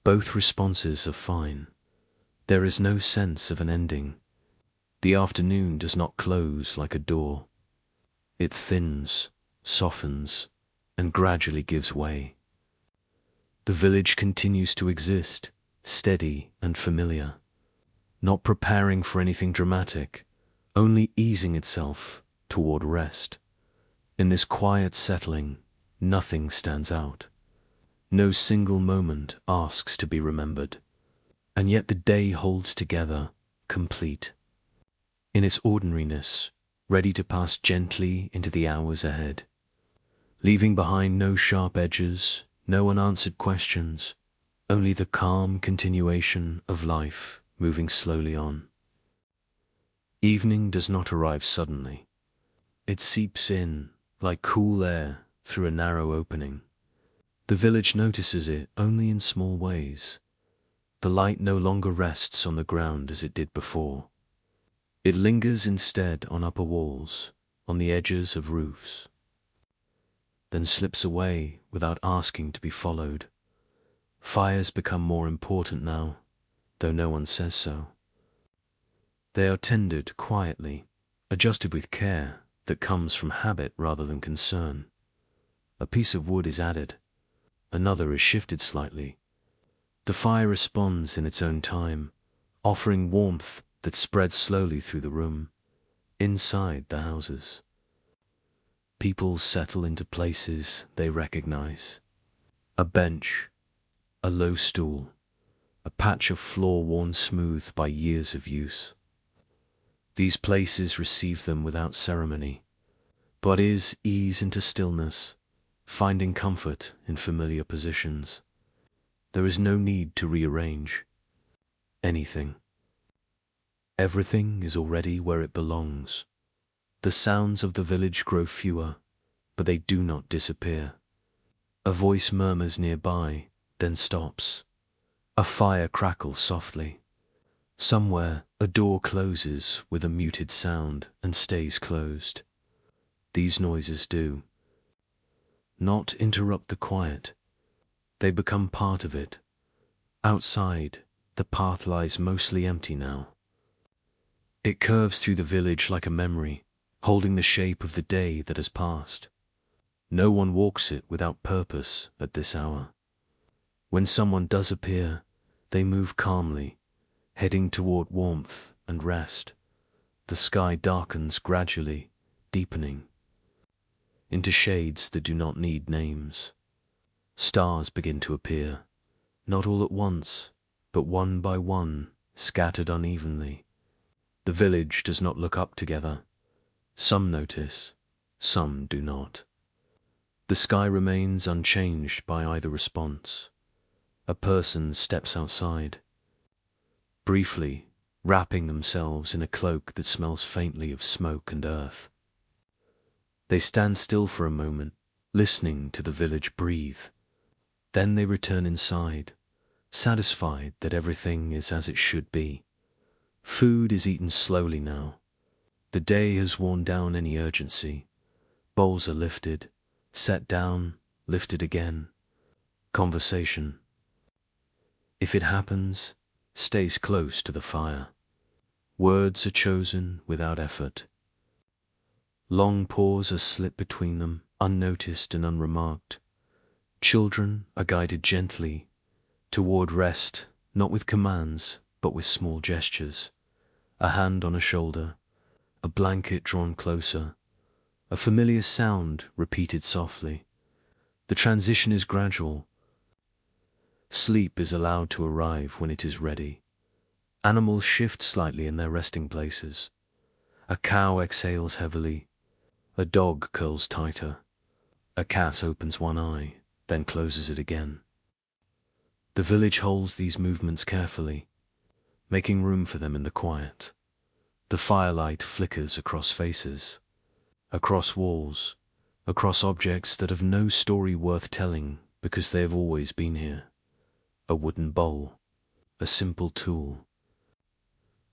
Both responses are fine. There is no sense of an ending. The afternoon does not close like a door. It thins, softens, and gradually gives way. The village continues to exist, steady and familiar, not preparing for anything dramatic, only easing itself toward rest. In this quiet settling, nothing stands out. No single moment asks to be remembered, and yet the day holds together, complete. In its ordinariness, ready to pass gently into the hours ahead, leaving behind no sharp edges, no unanswered questions, only the calm continuation of life moving slowly on. Evening does not arrive suddenly. It seeps in, like cool air, through a narrow opening. The village notices it only in small ways. The light no longer rests on the ground as it did before. It lingers instead on upper walls, on the edges of roofs, then slips away without asking to be followed. Fires become more important now, though no one says so. They are tended quietly, adjusted with care that comes from habit rather than concern. A piece of wood is added, another is shifted slightly. The fire responds in its own time, offering warmth that spreads slowly through the room. Inside the houses, people settle into places they recognize. A bench, a low stool, a patch of floor worn smooth by years of use. These places receive them without ceremony, but ease into stillness, finding comfort in familiar positions. There is no need to rearrange anything. Everything is already where it belongs. The sounds of the village grow fewer, but they do not disappear. A voice murmurs nearby, then stops. A fire crackles softly. Somewhere, a door closes with a muted sound and stays closed. These noises do not interrupt the quiet. They become part of it. Outside, the path lies mostly empty now. It curves through the village like a memory, holding the shape of the day that has passed. No one walks it without purpose at this hour. When someone does appear, they move calmly, heading toward warmth and rest. The sky darkens gradually, deepening into shades that do not need names. Stars begin to appear, not all at once, but one by one, scattered unevenly. The village does not look up together. Some notice, some do not. The sky remains unchanged by either response. A person steps outside, briefly wrapping themselves in a cloak that smells faintly of smoke and earth. They stand still for a moment, listening to the village breathe. Then they return inside, satisfied that everything is as it should be. Food is eaten slowly now. The day has worn down any urgency. Bowls are lifted, set down, lifted again. Conversation, if it happens, stays close to the fire. Words are chosen without effort. Long pauses slip between them, unnoticed and unremarked. Children are guided gently toward rest, not with commands, but with small gestures. A hand on a shoulder, a blanket drawn closer, a familiar sound repeated softly. The transition is gradual. Sleep is allowed to arrive when it is ready. Animals shift slightly in their resting places. A cow exhales heavily. A dog curls tighter. A cat opens one eye, then closes it again. The village holds these movements carefully, making room for them in the quiet. The firelight flickers across faces, across walls, across objects that have no story worth telling because they have always been here. A wooden bowl, a simple tool,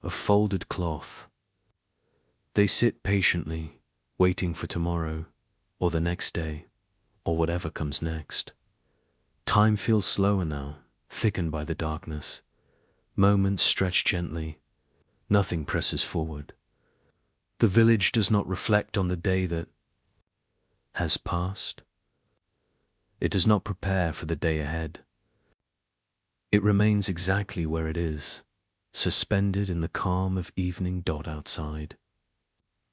a folded cloth. They sit patiently, waiting for tomorrow, or the next day, or whatever comes next. Time feels slower now, thickened by the darkness. Moments stretch gently. Nothing presses forward. The village does not reflect on the day that has passed. It does not prepare for the day ahead. It remains exactly where it is, suspended in the calm of evening outside.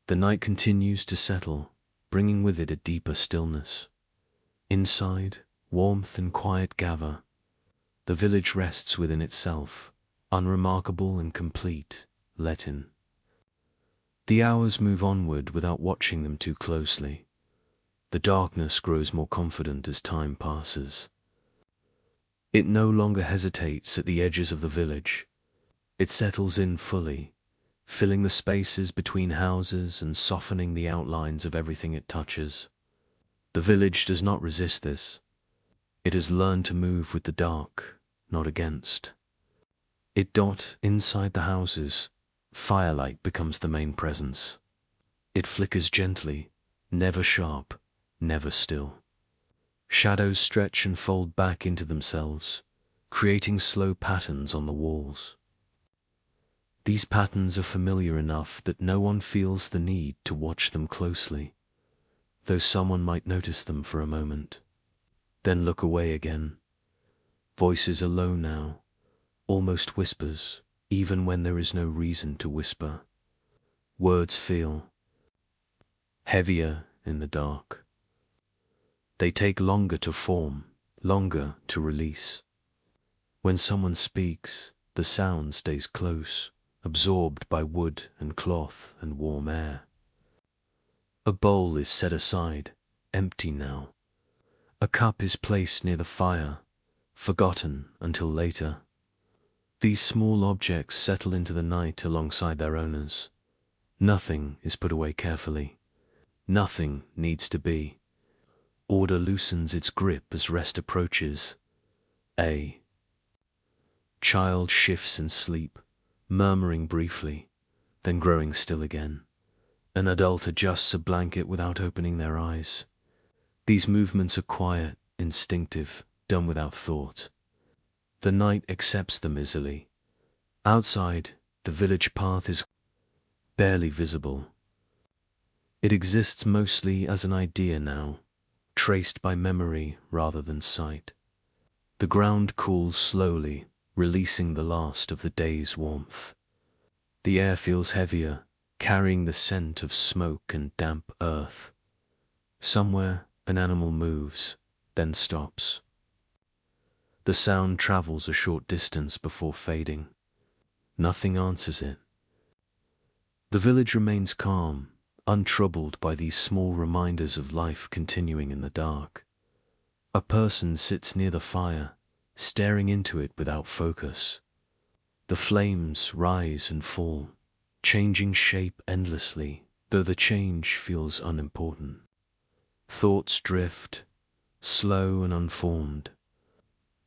The night continues to settle, bringing with it a deeper stillness. Inside, warmth and quiet gather. The village rests within itself, unremarkable and complete, let in. The hours move onward without watching them too closely. The darkness grows more confident as time passes. It no longer hesitates at the edges of the village. It settles in fully, filling the spaces between houses and softening the outlines of everything it touches. The village does not resist this. It has learned to move with the dark, not against. Inside the houses, firelight becomes the main presence. It flickers gently, never sharp, never still. Shadows stretch and fold back into themselves, creating slow patterns on the walls. These patterns are familiar enough that no one feels the need to watch them closely, though someone might notice them for a moment, then look away again. Voices are low now, almost whispers, even when there is no reason to whisper. Words feel heavier in the dark. They take longer to form, longer to release. When someone speaks, the sound stays close, absorbed by wood and cloth and warm air. A bowl is set aside, empty now. A cup is placed near the fire, forgotten until later. These small objects settle into the night alongside their owners. Nothing is put away carefully. Nothing needs to be. Order loosens its grip as rest approaches. A child shifts in sleep, murmuring briefly, then growing still again. An adult adjusts a blanket without opening their eyes. These movements are quiet, instinctive, done without thought. The night accepts them easily. Outside, the village path is barely visible. It exists mostly as an idea now, traced by memory rather than sight. The ground cools slowly, releasing the last of the day's warmth. The air feels heavier, carrying the scent of smoke and damp earth. Somewhere, an animal moves, then stops. The sound travels a short distance before fading. Nothing answers it. The village remains calm, untroubled by these small reminders of life continuing in the dark. A person sits near the fire, staring into it without focus. The flames rise and fall, changing shape endlessly, though the change feels unimportant. Thoughts drift, slow and unformed.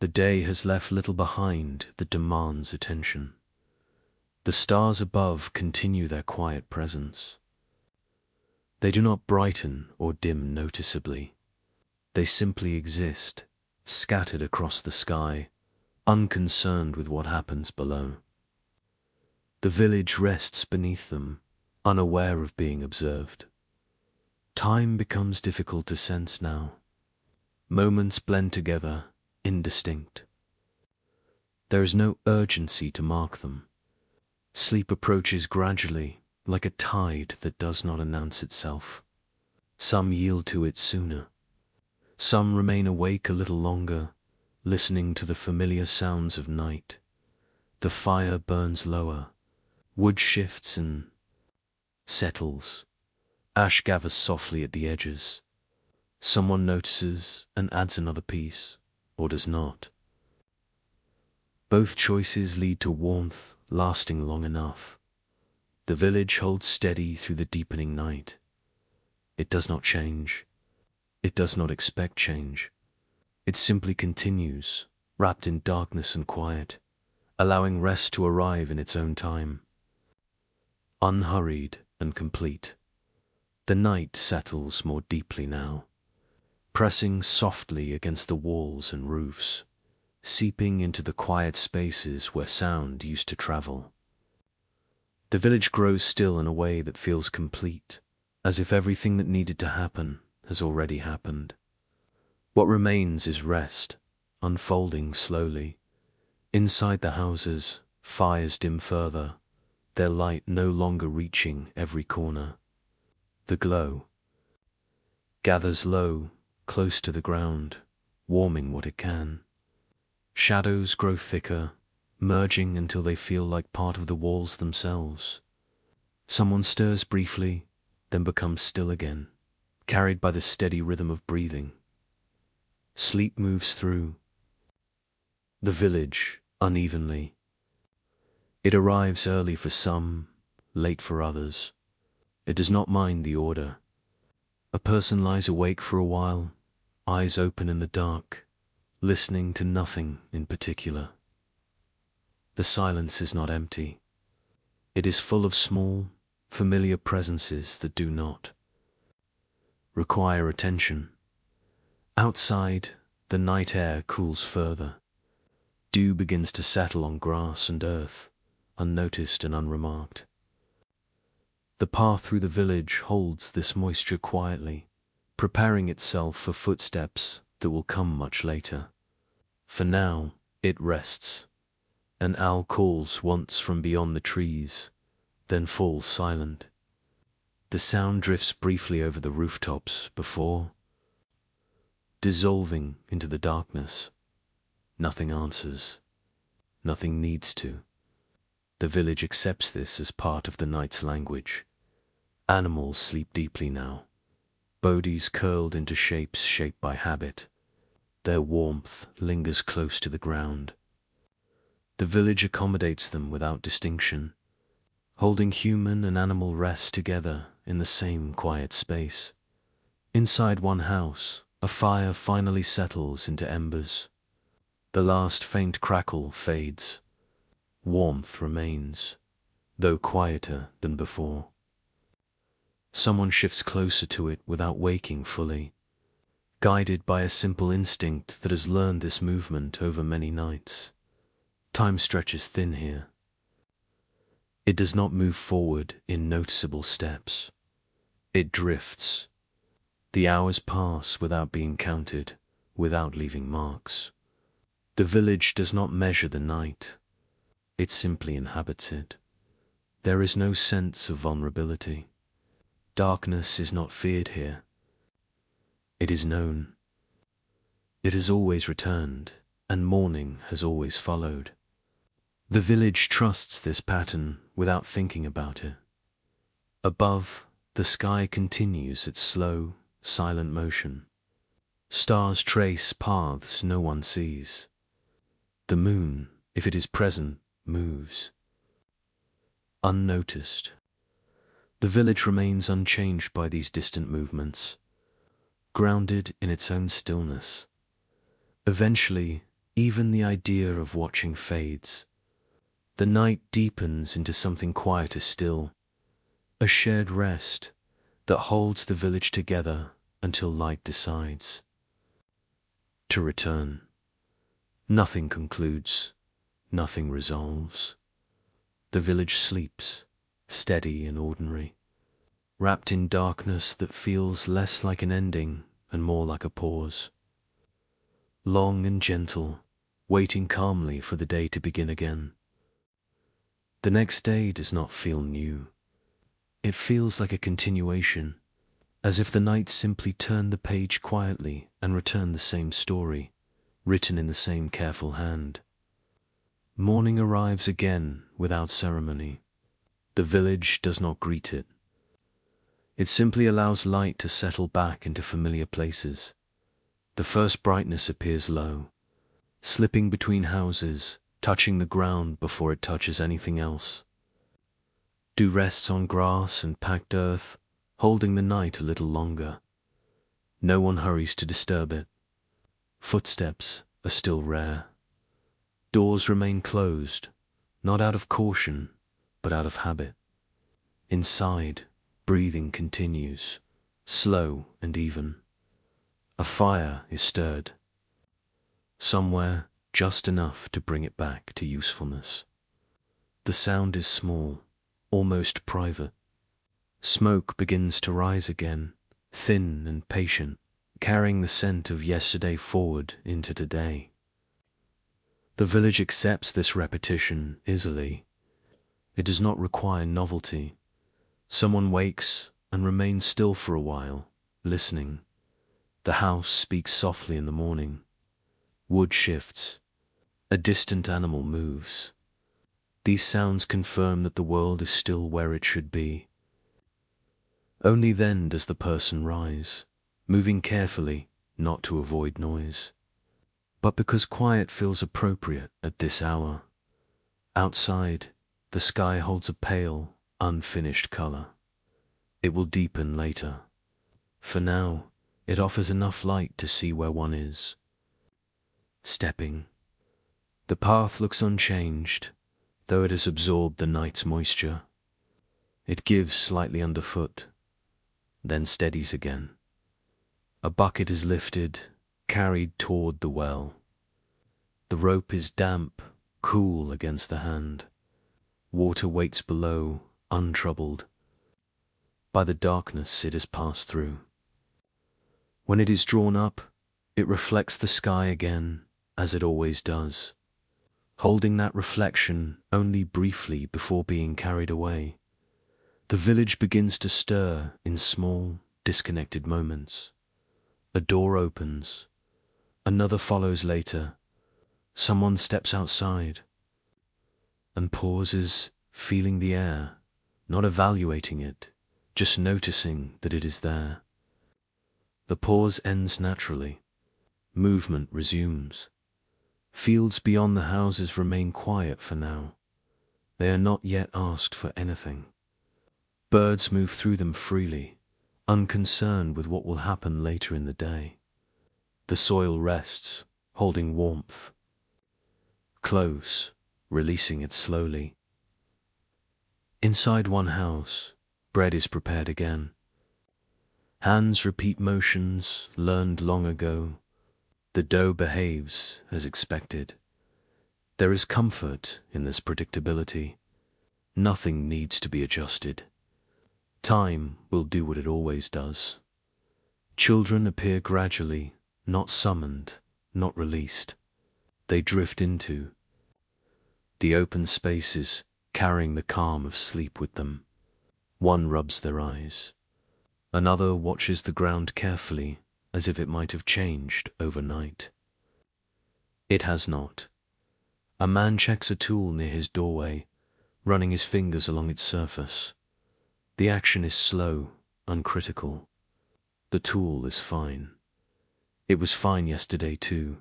The day has left little behind that demands attention. The stars above continue their quiet presence. They do not brighten or dim noticeably. They simply exist, scattered across the sky, unconcerned with what happens below. The village rests beneath them, unaware of being observed. Time becomes difficult to sense now. Moments blend together, indistinct. There is no urgency to mark them. Sleep approaches gradually, like a tide that does not announce itself. Some yield to it sooner. Some remain awake a little longer, listening to the familiar sounds of night. The fire burns lower. Wood shifts and settles. Ash gathers softly at the edges. Someone notices and adds another piece, or does not. Both choices lead to warmth lasting long enough. The village holds steady through the deepening night. It does not change. It does not expect change. It simply continues, wrapped in darkness and quiet, allowing rest to arrive in its own time. Unhurried and complete. The night settles more deeply now, pressing softly against the walls and roofs, seeping into the quiet spaces where sound used to travel. The village grows still in a way that feels complete, as if everything that needed to happen has already happened. What remains is rest, unfolding slowly. Inside the houses, fires dim further, their light no longer reaching every corner. The glow gathers low, close to the ground, warming what it can. Shadows grow thicker, merging until they feel like part of the walls themselves. Someone stirs briefly, then becomes still again, carried by the steady rhythm of breathing. Sleep moves through the village unevenly. It arrives early for some, late for others. It does not mind the order. A person lies awake for a while, eyes open in the dark, listening to nothing in particular. The silence is not empty. It is full of small, familiar presences that do not require attention. Outside, the night air cools further. Dew begins to settle on grass and earth, unnoticed and unremarked. The path through the village holds this moisture quietly, preparing itself for footsteps that will come much later. For now, it rests. An owl calls once from beyond the trees, then falls silent. The sound drifts briefly over the rooftops before dissolving into the darkness. Nothing answers. Nothing needs to. The village accepts this as part of the night's language. Animals sleep deeply now, bodies curled into shapes shaped by habit. Their warmth lingers close to the ground. The village accommodates them without distinction, holding human and animal rest together in the same quiet space. Inside one house, a fire finally settles into embers. The last faint crackle fades. Warmth remains, though quieter than before. Someone shifts closer to it without waking fully, guided by a simple instinct that has learned this movement over many nights. Time stretches thin here. It does not move forward in noticeable steps. It drifts. The hours pass without being counted, without leaving marks. The village does not measure the night. It simply inhabits it. There is no sense of vulnerability. Darkness is not feared here. It is known. It has always returned, and morning has always followed. The village trusts this pattern without thinking about it. Above, the sky continues its slow, silent motion. Stars trace paths no one sees. The moon, if it is present, moves. Unnoticed. The village remains unchanged by these distant movements, grounded in its own stillness. Eventually, even the idea of watching fades. The night deepens into something quieter still, a shared rest that holds the village together until light decides to return. Nothing concludes, nothing resolves. The village sleeps, steady and ordinary, wrapped in darkness that feels less like an ending and more like a pause. Long and gentle, waiting calmly for the day to begin again. The next day does not feel new. It feels like a continuation, as if the night simply turned the page quietly and returned the same story, written in the same careful hand. Morning arrives again without ceremony. The village does not greet it. It simply allows light to settle back into familiar places. The first brightness appears low, slipping between houses, touching the ground before it touches anything else. Dew rests on grass and packed earth, holding the night a little longer. No one hurries to disturb it. Footsteps are still rare. Doors remain closed, not out of caution, but out of habit. Inside, breathing continues, slow and even. A fire is stirred. Somewhere, just enough to bring it back to usefulness. The sound is small, almost private. Smoke begins to rise again, thin and patient, carrying the scent of yesterday forward into today. The village accepts this repetition easily. It does not require novelty. Someone wakes and remains still for a while, listening. The house speaks softly in the morning. Wood shifts. A distant animal moves. These sounds confirm that the world is still where it should be. Only then does the person rise, moving carefully, not to avoid noise, but because quiet feels appropriate at this hour. Outside, the sky holds a pale, unfinished color. It will deepen later. For now, it offers enough light to see where one is. Stepping. The path looks unchanged, though it has absorbed the night's moisture. It gives slightly underfoot, then steadies again. A bucket is lifted, carried toward the well. The rope is damp, cool against the hand. Water waits below, untroubled. By the darkness it has passed through. When it is drawn up, it reflects the sky again, as it always does, holding that reflection only briefly before being carried away. The village begins to stir in small, disconnected moments. A door opens. Another follows later. Someone steps outside and pauses, feeling the air, not evaluating it, just noticing that it is there. The pause ends naturally. Movement resumes. Fields beyond the houses remain quiet for now. They are not yet asked for anything. Birds move through them freely, unconcerned with what will happen later in the day. The soil rests, holding warmth. Close, releasing it slowly. Inside one house, bread is prepared again. Hands repeat motions learned long ago. The dough behaves as expected. There is comfort in this predictability. Nothing needs to be adjusted. Time will do what it always does. Children appear gradually, not summoned, not released. They drift into the open spaces, carrying the calm of sleep with them. One rubs their eyes. Another watches the ground carefully, as if it might have changed overnight. It has not. A man checks a tool near his doorway, running his fingers along its surface. The action is slow, uncritical. The tool is fine. It was fine yesterday too.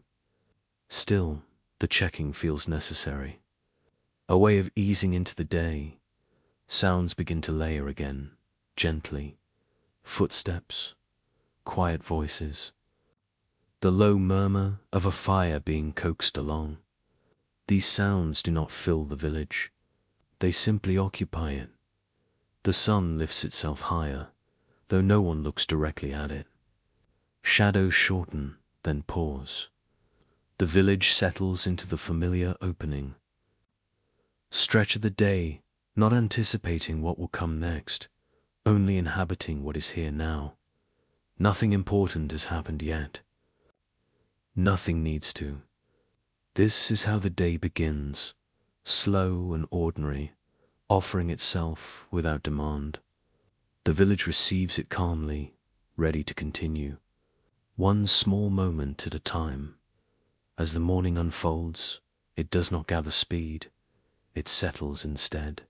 Still, the checking feels necessary. A way of easing into the day. Sounds begin to layer again, gently. Footsteps, quiet voices. The low murmur of a fire being coaxed along. These sounds do not fill the village. They simply occupy it. The sun lifts itself higher, though no one looks directly at it. Shadows shorten, then pause. The village settles into the familiar opening. Stretch of the day, not anticipating what will come next, only inhabiting what is here now. Nothing important has happened yet. Nothing needs to. This is how the day begins, slow and ordinary, offering itself without demand. The village receives it calmly, ready to continue. One small moment at a time. As the morning unfolds, it does not gather speed, it settles instead.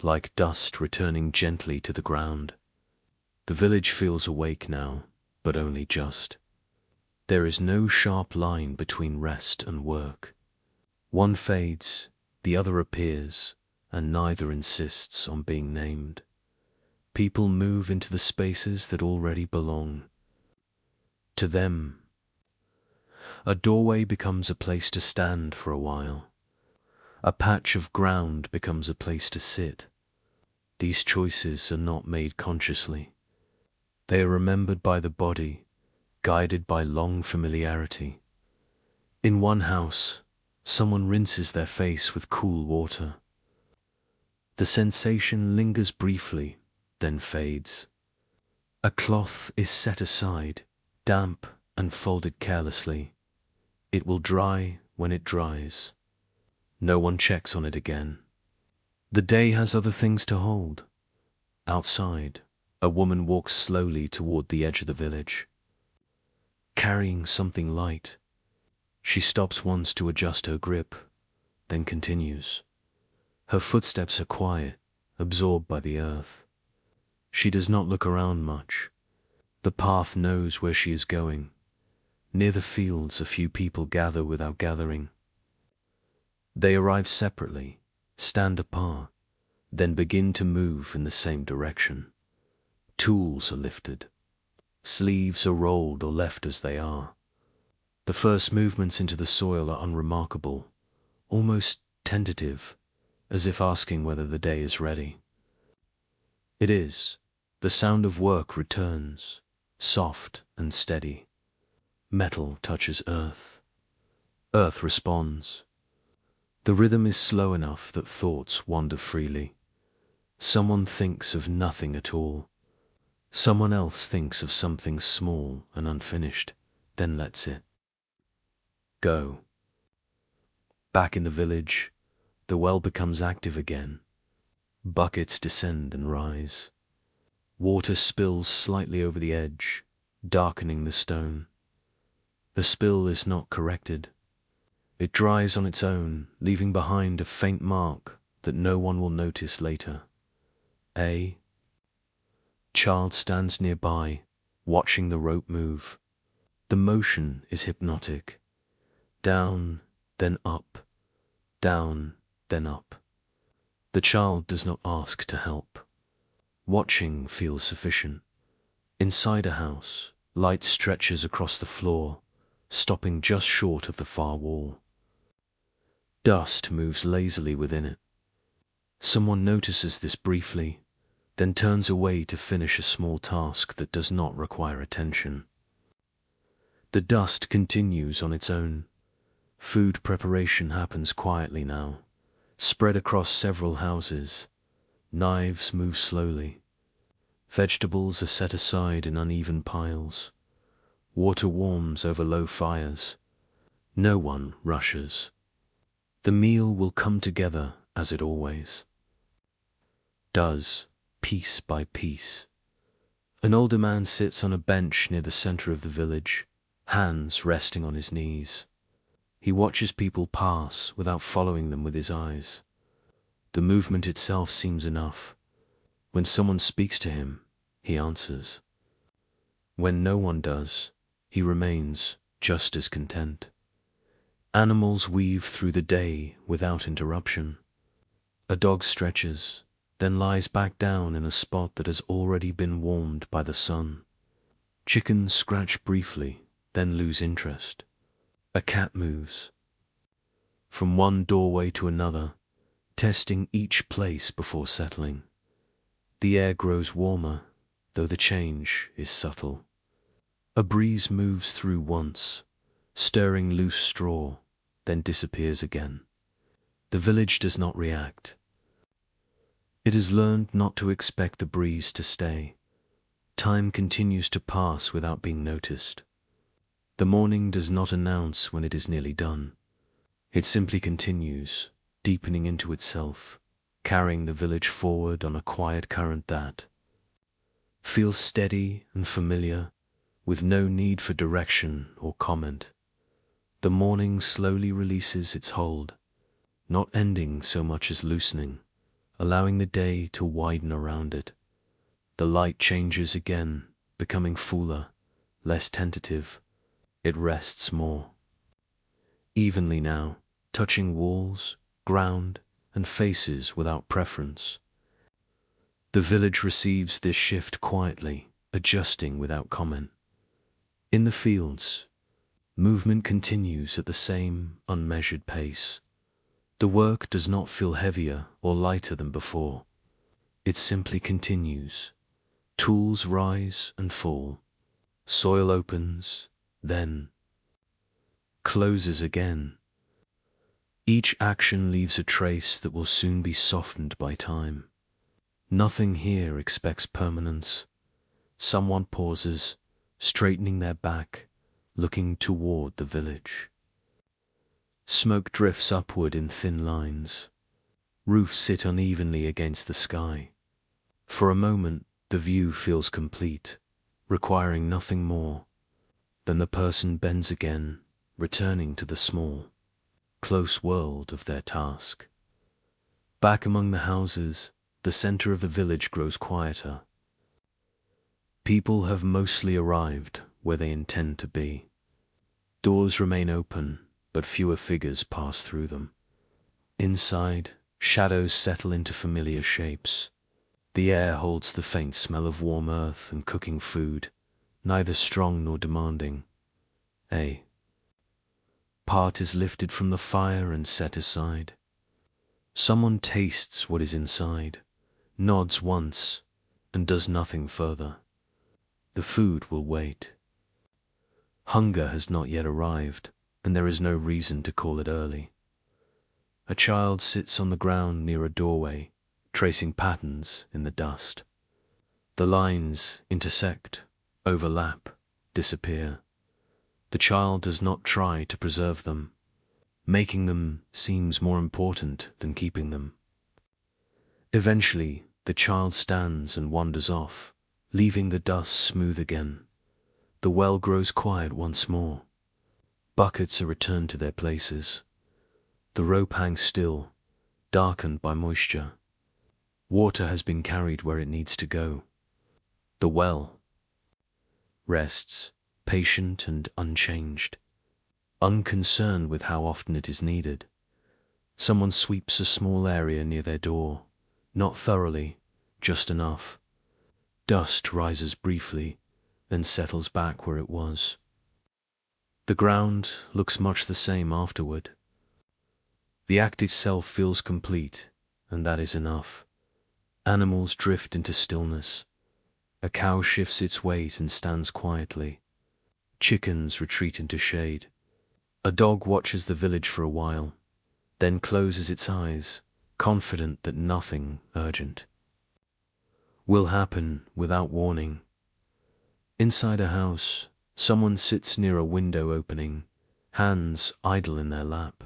Like dust returning gently to the ground. The village feels awake now, but only just. There is no sharp line between rest and work. One fades, the other appears, and neither insists on being named. People move into the spaces that already belong. To them, a doorway becomes a place to stand for a while. A patch of ground becomes a place to sit. These choices are not made consciously. They are remembered by the body, guided by long familiarity. In one house, someone rinses their face with cool water. The sensation lingers briefly, then fades. A cloth is set aside, damp and folded carelessly. It will dry when it dries. No one checks on it again. The day has other things to hold. Outside, a woman walks slowly toward the edge of the village, carrying something light. She stops once to adjust her grip, then continues. Her footsteps are quiet, absorbed by the earth. She does not look around much. The path knows where she is going. Near the fields, a few people gather without gathering. They arrive separately, stand apart, then begin to move in the same direction. Tools are lifted. Sleeves are rolled or left as they are. The first movements into the soil are unremarkable, almost tentative, as if asking whether the day is ready. It is. The sound of work returns, soft and steady. Metal touches earth. Earth responds. The rhythm is slow enough that thoughts wander freely. Someone thinks of nothing at all. Someone else thinks of something small and unfinished, then lets it go. Back in the village, the well becomes active again. Buckets descend and rise. Water spills slightly over the edge, darkening the stone. The spill is not corrected. It dries on its own, leaving behind a faint mark that no one will notice later. A child stands nearby, watching the rope move. The motion is hypnotic. Down, then up. Down, then up. The child does not ask to help. Watching feels sufficient. Inside a house, light stretches across the floor, stopping just short of the far wall. Dust moves lazily within it. Someone notices this briefly, then turns away to finish a small task that does not require attention. The dust continues on its own. Food preparation happens quietly now, spread across several houses. Knives move slowly. Vegetables are set aside in uneven piles. Water warms over low fires. No one rushes. The meal will come together as it always does, piece by piece. An older man sits on a bench near the center of the village, hands resting on his knees. He watches people pass without following them with his eyes. The movement itself seems enough. When someone speaks to him, he answers. When no one does, he remains just as content. Animals weave through the day without interruption. A dog stretches, then lies back down in a spot that has already been warmed by the sun. Chickens scratch briefly, then lose interest. A cat moves from one doorway to another, testing each place before settling. The air grows warmer, though the change is subtle. A breeze moves through once, stirring loose straw, then disappears again. The village does not react. It has learned not to expect the breeze to stay. Time continues to pass without being noticed. The morning does not announce when it is nearly done. It simply continues, deepening into itself, carrying the village forward on a quiet current that feels steady and familiar, with no need for direction or comment. The morning slowly releases its hold, not ending so much as loosening, allowing the day to widen around it. The light changes again, becoming fuller, less tentative. It rests more evenly now, touching walls, ground, and faces without preference. The village receives this shift quietly, adjusting without comment. In the fields, movement continues at the same unmeasured pace. The work does not feel heavier or lighter than before. It simply continues. Tools rise and fall. Soil opens, then closes again. Each action leaves a trace that will soon be softened by time. Nothing here expects permanence. Someone pauses, straightening their back, looking toward the village. Smoke drifts upward in thin lines. Roofs sit unevenly against the sky. For a moment, the view feels complete, requiring nothing more. Then the person bends again, returning to the small, close world of their task. Back among the houses, the center of the village grows quieter. People have mostly arrived where they intend to be. Doors remain open, but fewer figures pass through them. Inside, shadows settle into familiar shapes. The air holds the faint smell of warm earth and cooking food, neither strong nor demanding. A part is lifted from the fire and set aside. Someone tastes what is inside, nods once, and does nothing further. The food will wait. Hunger has not yet arrived, and there is no reason to call it early. A child sits on the ground near a doorway, tracing patterns in the dust. The lines intersect, overlap, disappear. The child does not try to preserve them. Making them seems more important than keeping them. Eventually, the child stands and wanders off, leaving the dust smooth again. The well grows quiet once more. Buckets are returned to their places. The rope hangs still, darkened by moisture. Water has been carried where it needs to go. The well rests, patient and unchanged, unconcerned with how often it is needed. Someone sweeps a small area near their door, not thoroughly, just enough. Dust rises briefly, then settles back where it was. The ground looks much the same afterward. The act itself feels complete, and that is enough. Animals drift into stillness. A cow shifts its weight and stands quietly. Chickens retreat into shade. A dog watches the village for a while, then closes its eyes, confident that nothing urgent will happen without warning. Inside a house, someone sits near a window opening, hands idle in their lap.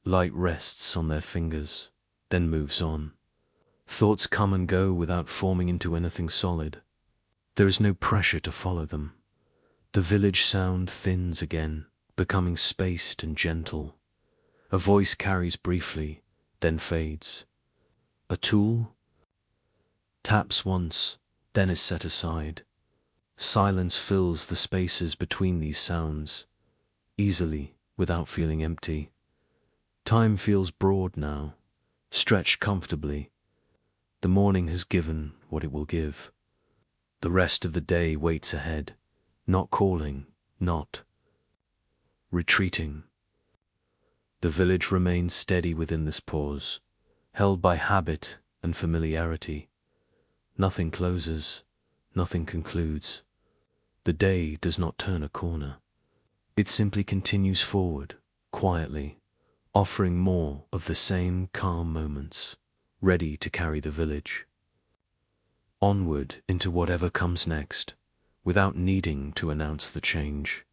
Light rests on their fingers, then moves on. Thoughts come and go without forming into anything solid. There is no pressure to follow them. The village sound thins again, becoming spaced and gentle. A voice carries briefly, then fades. A tool taps once, then is set aside. Silence fills the spaces between these sounds, easily, without feeling empty. Time feels broad now, stretched comfortably. The morning has given what it will give. The rest of the day waits ahead, not calling, not retreating. The village remains steady within this pause, held by habit and familiarity. Nothing closes, nothing concludes. The day does not turn a corner. It simply continues forward, quietly, offering more of the same calm moments, ready to carry the village onward into whatever comes next, without needing to announce the change.